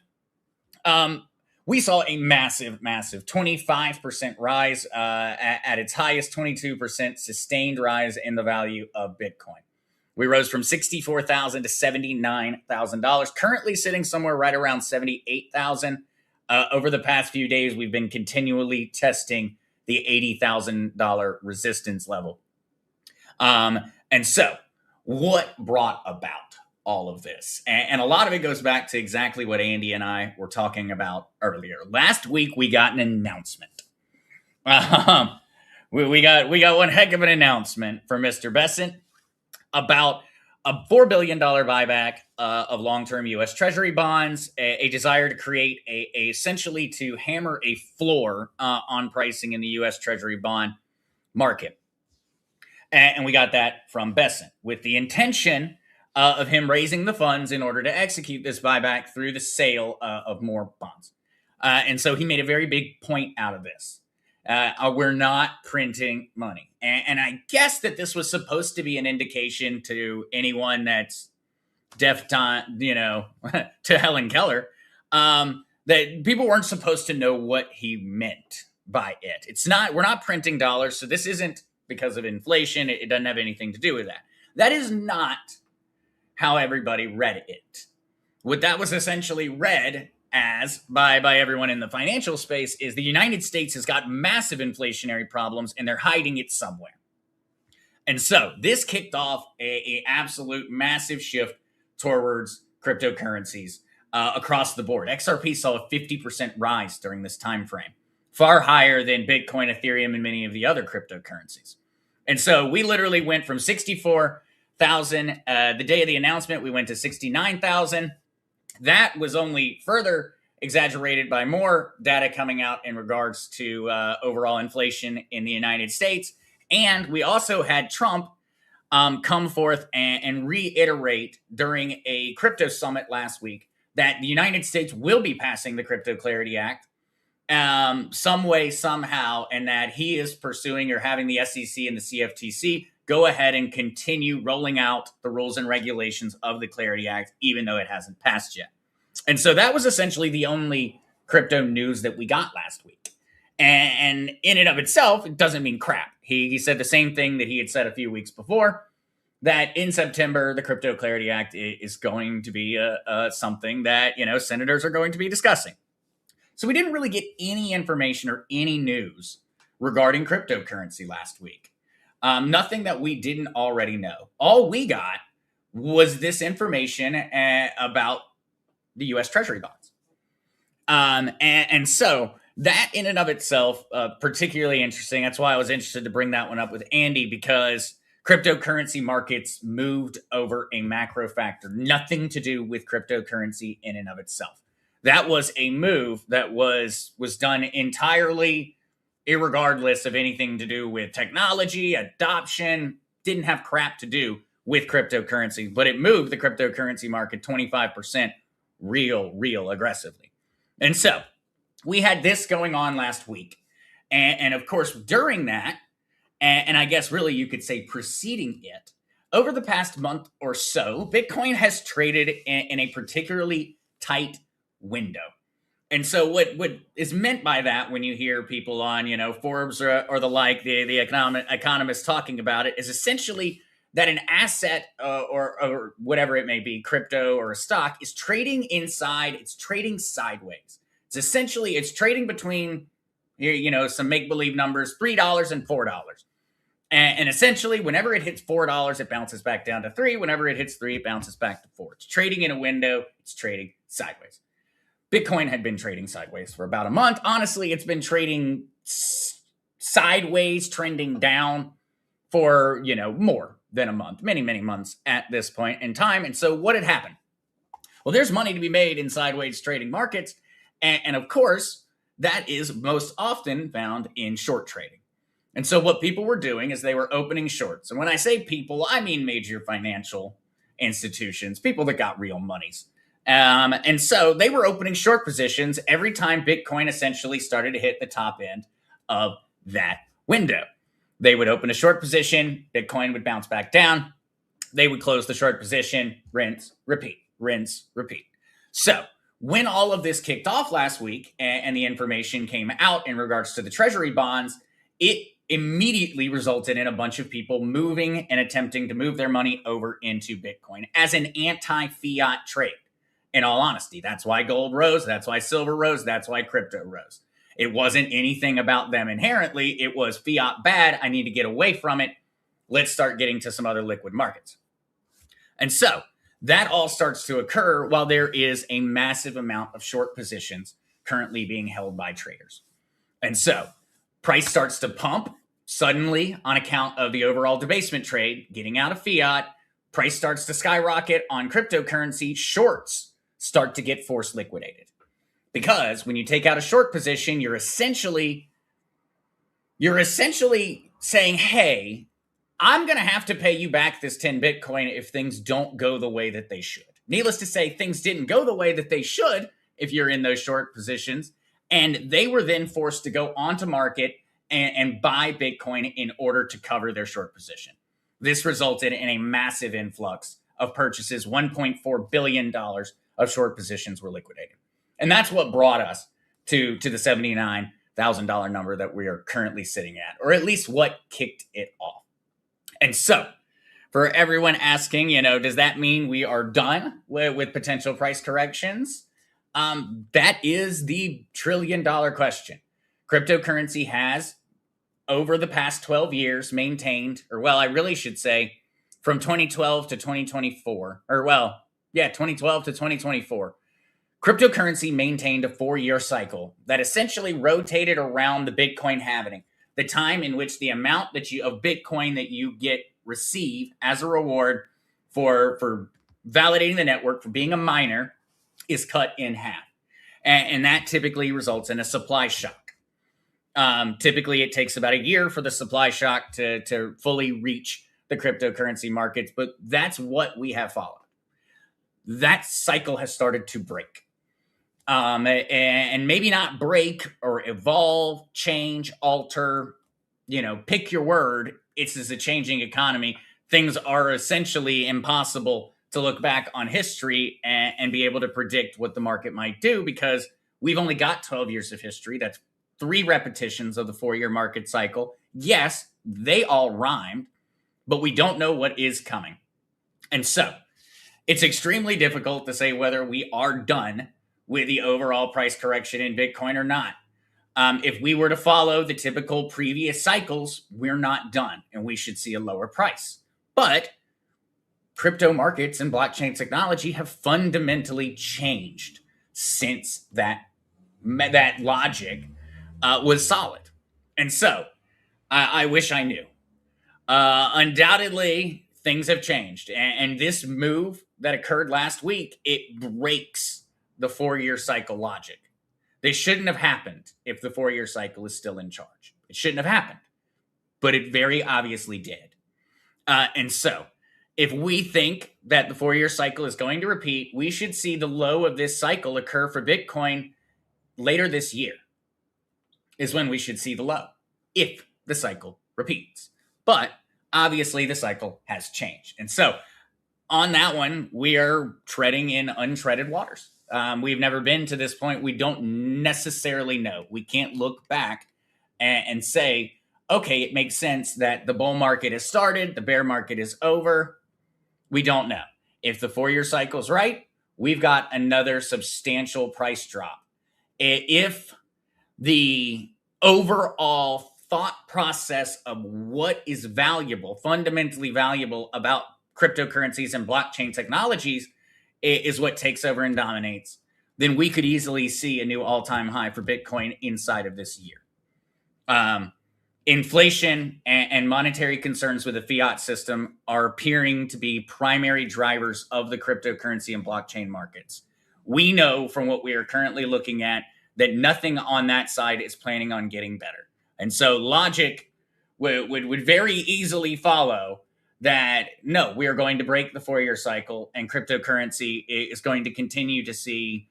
We saw a massive 25% rise at its highest, 22% sustained rise in the value of Bitcoin. We rose from $64,000 to $79,000, currently sitting somewhere right around $78,000. Over the past few days, we've been continually testing the $80,000 resistance level. And so, what brought about all of this? And a lot of it goes back to exactly what Andy and I were talking about earlier. Last week, we got an announcement. We got one heck of an announcement from Mr. Besant about a $4 billion buyback of long-term U.S. Treasury bonds, a desire to create essentially to hammer a floor on pricing in the U.S. Treasury bond market. And we got that from Besant with the intention of him raising the funds in order to execute this buyback through the sale of more bonds. And so he made a very big point out of this. We're not printing money. And I guess that this was supposed to be an indication to anyone that's deaf to, to Helen Keller, that people weren't supposed to know what he meant by it. We're not printing dollars, so this isn't because of inflation. It doesn't have anything to do with that. That is not how everybody read it. What that was essentially read as by everyone in the financial space is the United States has got massive inflationary problems and they're hiding it somewhere. And so this kicked off a absolute massive shift towards cryptocurrencies across the board. XRP saw a 50% rise during this time frame, far higher than Bitcoin, Ethereum, and many of the other cryptocurrencies. And so we literally went from 64,000 the day of the announcement, we went to 69,000. That was only further exaggerated by more data coming out in regards to overall inflation in the United States. And we also had Trump come forth and reiterate during a crypto summit last week that the United States will be passing the Crypto Clarity Act some way, somehow, and that he is pursuing or having the SEC and the CFTC go ahead and continue rolling out the rules and regulations of the Clarity Act, even though it hasn't passed yet. And so that was essentially the only crypto news that we got last week. And in and of itself, it doesn't mean crap. He said the same thing that he had said a few weeks before, that in September, the Crypto Clarity Act is going to be something that, senators are going to be discussing. So we didn't really get any information or any news regarding cryptocurrency last week. Nothing that we didn't already know. All we got was this information about the U.S. Treasury bonds. And so that in and of itself, particularly interesting. That's why I was interested to bring that one up with Andy, because cryptocurrency markets moved over a macro factor, nothing to do with cryptocurrency in and of itself. That was a move that was done entirely irregardless of anything to do with technology, adoption, didn't have crap to do with cryptocurrency, but it moved the cryptocurrency market 25% real aggressively. And so we had this going on last week. And of course, during that, and I guess really you could say preceding it, over the past month or so, Bitcoin has traded in a particularly tight window. And so what is meant by that, when you hear people on, Forbes or the like, the economists talking about it, is essentially that an asset or whatever it may be, crypto or a stock, is trading inside, it's trading sideways. It's trading between, some make-believe numbers, $3 and $4. And essentially, whenever it hits $4, it bounces back down to $3. Whenever it hits $3, it bounces back to $4. It's trading in a window. It's trading sideways. Bitcoin had been trading sideways for about a month. Honestly, it's been trading sideways, trending down for, more than a month, many months at this point in time. And so what had happened? Well, there's money to be made in sideways trading markets. And of course, that is most often found in short trading. And so what people were doing is they were opening shorts. And when I say people, I mean major financial institutions, people that got real monies. And so they were opening short positions every time Bitcoin essentially started to hit the top end of that window. They would open a short position, Bitcoin would bounce back down. They would close the short position, rinse, repeat, rinse, repeat. So when all of this kicked off last week and the information came out in regards to the treasury bonds, it immediately resulted in a bunch of people moving and attempting to move their money over into Bitcoin as an anti-fiat trade. In all honesty, that's why gold rose, that's why silver rose, that's why crypto rose. It wasn't anything about them inherently. It was fiat bad. I need to get away from it. Let's start getting to some other liquid markets. And so that all starts to occur while there is a massive amount of short positions currently being held by traders. And so price starts to pump suddenly on account of the overall debasement trade, getting out of fiat. Price starts to skyrocket on cryptocurrency. Shorts start to get forced liquidated. Because when you take out a short position, you're essentially saying, hey, I'm going to have to pay you back this 10 Bitcoin if things don't go the way that they should. Needless to say, things didn't go the way that they should if you're in those short positions. And they were then forced to go onto market and buy Bitcoin in order to cover their short position. This resulted in a massive influx of purchases. $1.4 billion of short positions were liquidated. And that's what brought us to the $79,000 number that we are currently sitting at, or at least what kicked it off. And so for everyone asking, does that mean we are done with potential price corrections? That is the trillion-dollar question. Cryptocurrency has, over the past 12 years, maintained, I really should say, from 2012 to 2024, 2012 to 2024, cryptocurrency maintained a 4-year cycle that essentially rotated around the Bitcoin halving, the time in which the amount of Bitcoin that you receive as a reward for validating the network, for being a miner, is cut in half. And that typically results in a supply shock. Typically, it takes about a year for the supply shock to fully reach the cryptocurrency markets, but that's what we have followed. That cycle has started to break. And maybe not break or evolve, change, alter, pick your word It's a changing economy. Things are essentially impossible to look back on history and be able to predict what the market might do, because we've only got 12 years of history. That's 3 repetitions of the 4-year market cycle. Yes, they all rhymed, but we don't know what is coming. And so it's extremely difficult to say whether we are done with the overall price correction in Bitcoin or not. If we were to follow the typical previous cycles, we're not done, and we should see a lower price. But crypto markets and blockchain technology have fundamentally changed since that logic was solid. And so I wish I knew. Undoubtedly, things have changed. And this move that occurred last week, it breaks the 4-year cycle logic. This shouldn't have happened if the 4-year cycle is still in charge. It shouldn't have happened. But it very obviously did. And so, if we think that the 4-year cycle is going to repeat, we should see the low of this cycle occur for Bitcoin later this year, is when we should see the low, if the cycle repeats. But obviously the cycle has changed. And so on that one, we are treading in untreaded waters. We've never been to this point. We don't necessarily know. We can't look back and say, okay, it makes sense that the bull market has started, the bear market is over. We don't know. If the 4-year cycle is right, we've got another substantial price drop. If the overall thought process of what is valuable, fundamentally valuable about cryptocurrencies and blockchain technologies is what takes over and dominates, then we could easily see a new all-time high for Bitcoin inside of this year. Inflation and monetary concerns with the fiat system are appearing to be primary drivers of the cryptocurrency and blockchain markets. We know from what we are currently looking at that nothing on that side is planning on getting better. And so logic would very easily follow that, no, we are going to break the 4-year cycle, and cryptocurrency is going to continue to see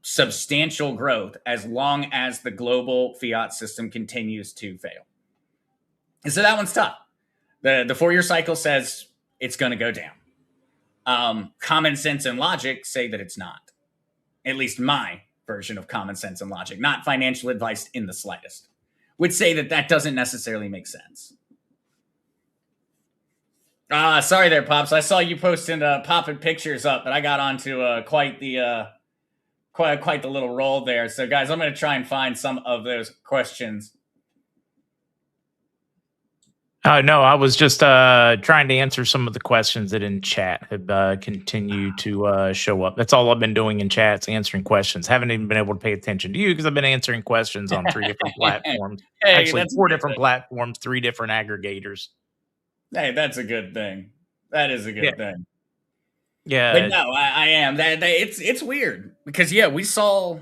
substantial growth as long as the global fiat system continues to fail. And so that one's tough. The 4-year cycle says it's going to go down. Common sense and logic say that it's not. At least my version of common sense and logic, not financial advice in the slightest, would say that that doesn't necessarily make sense. Sorry there, Pops. I saw you posting popping pictures up, but I got onto quite the little roll there. So, guys, I'm going to try and find some of those questions. No, I was just trying to answer some of the questions that in chat have continued to show up. That's all I've been doing in chats, answering questions. Haven't even been able to pay attention to you because I've been answering questions on 3 different platforms. Hey, actually, 4 different platforms, 3 different aggregators. Hey, that's a good thing. That is a good thing. Yeah, but no, I am. It's weird because we saw.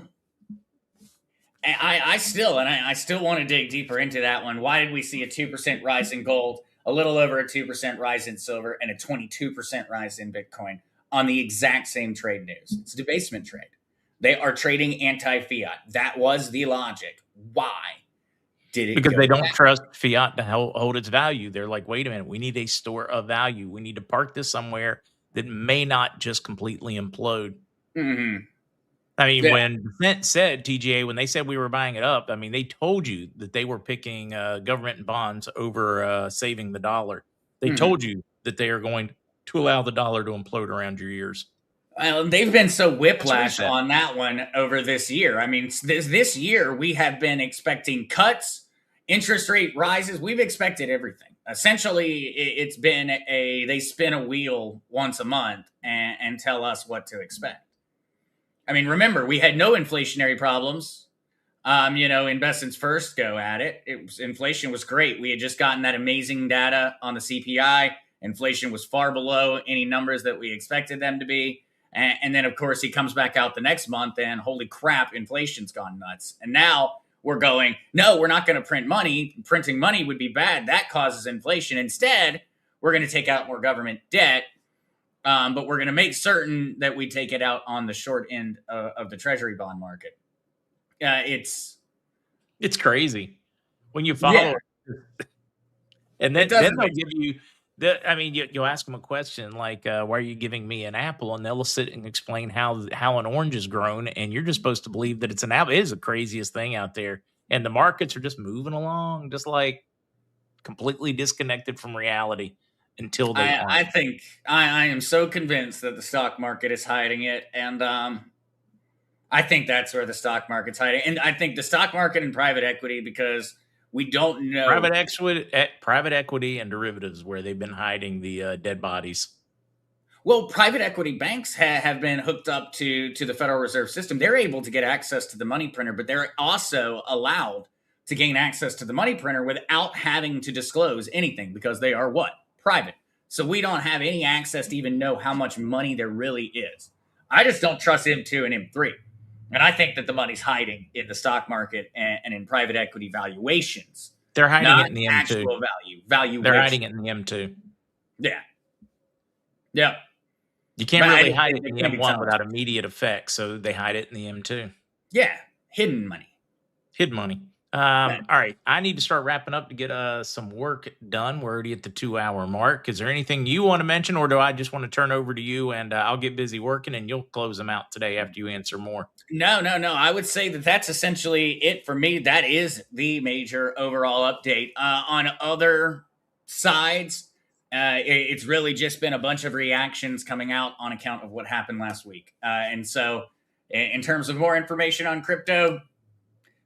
I still want to dig deeper into that one. Why did we see a 2% rise in gold, a little over a 2% rise in silver, and a 22% rise in Bitcoin on the exact same trade news? It's a debasement trade. They are trading anti-fiat. That was the logic. Why did it? Because they don't trust fiat to hold its value. They're like, wait a minute, we need a store of value. We need to park this somewhere that may not just completely implode. Mm-hmm. I mean, when Defense said, TGA, when they said we were buying it up, I mean, they told you that they were picking government and bonds over saving the dollar. They told you that they are going to allow the dollar to implode around your ears. Well, they've been so whiplash on that one over this year. I mean, this year we have been expecting cuts, interest rate rises. We've expected everything. Essentially, it's been they spin a wheel once a month and tell us what to expect. I mean, remember, we had no inflationary problems. In Besant's first go at it, inflation was great. We had just gotten that amazing data on the CPI. Inflation was far below any numbers that we expected them to be. And then, of course, he comes back out the next month and holy crap, inflation's gone nuts. And now we're going, no, we're not going to print money. Printing money would be bad. That causes inflation. Instead, we're going to take out more government debt. But we're going to make certain that we take it out on the short end of the treasury bond market. It's crazy when you follow. And It then doesn't they'll make give you you'll ask them a question like, "Why are you giving me an apple?" And they'll sit and explain how an orange is grown, and you're just supposed to believe that it's an apple. It is the craziest thing out there, and the markets are just moving along, just like completely disconnected from reality until they I aren't. think I am so convinced that the stock market is hiding it, and I think that's where the stock market's hiding. And I think the stock market and private equity, because we don't know. Private equity and derivatives where they've been hiding the dead bodies. Well, private equity banks have been hooked up to the Federal Reserve System. They're able to get access to the money printer, but they're also allowed to gain access to the money printer without having to disclose anything because they are what? Private. So we don't have any access to even know how much money there really is. I just don't trust M2 and M3. And I think that the money's hiding in the stock market and in private equity valuations, They're hiding not it in the M2. actual valuation. They're hiding it in the M2. Yeah. Yeah. You can't But really hide it in the can't be M1 without televised. immediate effect, so they hide it in the M2. Yeah. Hidden money. Hidden money. All right. I need to start wrapping up to get some work done. We're already at the 2-hour mark. Is there anything you want to mention, or do I just want to turn over to you and I'll get busy working and you'll close them out today after you answer more? No. I would say that that's essentially it for me. That is the major overall update. On other sides, it's really just been a bunch of reactions coming out on account of what happened last week. And so, in terms of more information on crypto,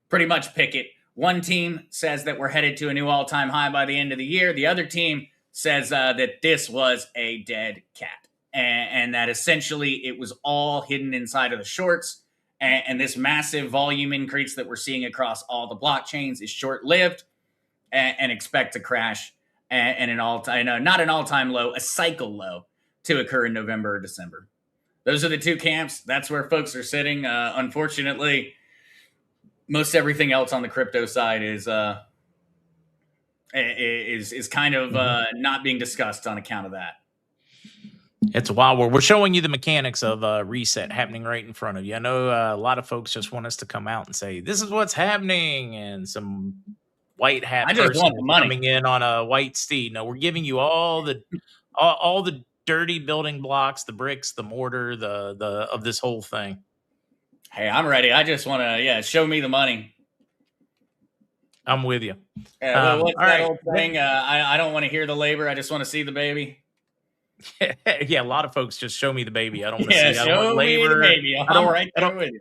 pretty much pick it. One team says that we're headed to a new all-time high by the end of the year. The other team says that this was a dead cat, and that essentially it was all hidden inside of the shorts. And this massive volume increase that we're seeing across all the blockchains is short-lived, and expect to crash and an all-time, not an all-time low, a cycle low to occur in November or December. Those are the two camps. That's where folks are sitting. Unfortunately, most everything else on the crypto side is kind of not being discussed on account of that. It's a while we're showing you the mechanics of reset happening right in front of you. I know a lot of folks just want us to come out and say, this is what's happening. And some white hat person coming in on a white steed. No, we're giving you all the dirty building blocks, the bricks, the mortar, of this whole thing. Hey, I'm ready. I just want to, show me the money. I'm with you. What's that old thing? I don't want to hear the labor. I just want to see the baby. Yeah, a lot of folks just show me the baby. I don't want to see. Show me the baby. I'm right there with you.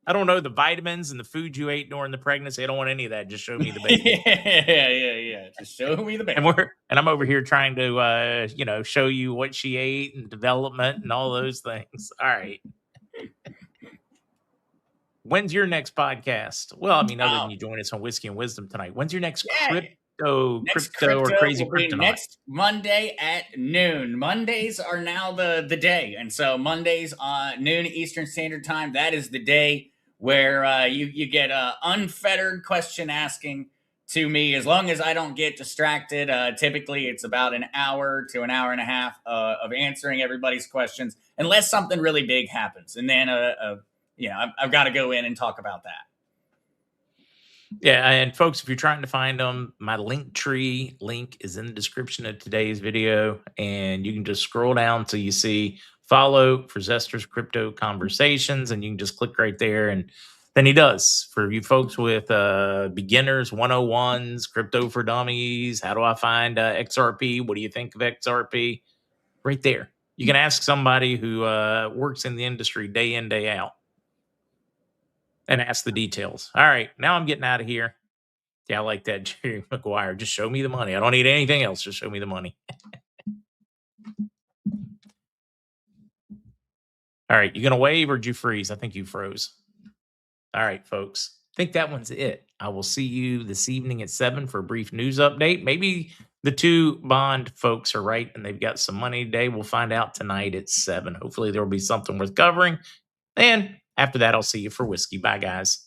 I don't know the vitamins and the food you ate during the pregnancy. I don't want any of that. Just show me the baby. Yeah. Just show me the baby. And I'm over here trying to, show you what she ate and development and all those things. All right. When's your next podcast? Well, I mean, other than you join us on Whiskey and Wisdom tonight, when's your next crypto or crazy crypto? Next Monday at noon. Mondays are now the day, and so Mondays noon Eastern Standard Time. That is the day where you get unfettered question asking to me, as long as I don't get distracted. Typically, it's about an hour to an hour and a half of answering everybody's questions, unless something really big happens, and then I've got to go in and talk about that. Yeah, and folks, if you're trying to find them, my Linktree link is in the description of today's video, and you can just scroll down till you see follow for Zester's Crypto Conversations, and you can just click right there, and then he does. For you folks with beginners 101s, crypto for dummies, how do I find XRP? What do you think of XRP? Right there. You can ask somebody who works in the industry day in, day out, and ask the details. All right, now I'm getting out of here. Yeah, I like that, Jerry Maguire. Just show me the money. I don't need anything else. Just show me the money. All right, you going to wave or did you freeze? I think you froze. All right, folks. I think that one's it. I will see you this evening at 7 for a brief news update. Maybe the two bond folks are right and they've got some money today. We'll find out tonight at 7. Hopefully there will be something worth covering. And after that, I'll see you for whiskey. Bye, guys.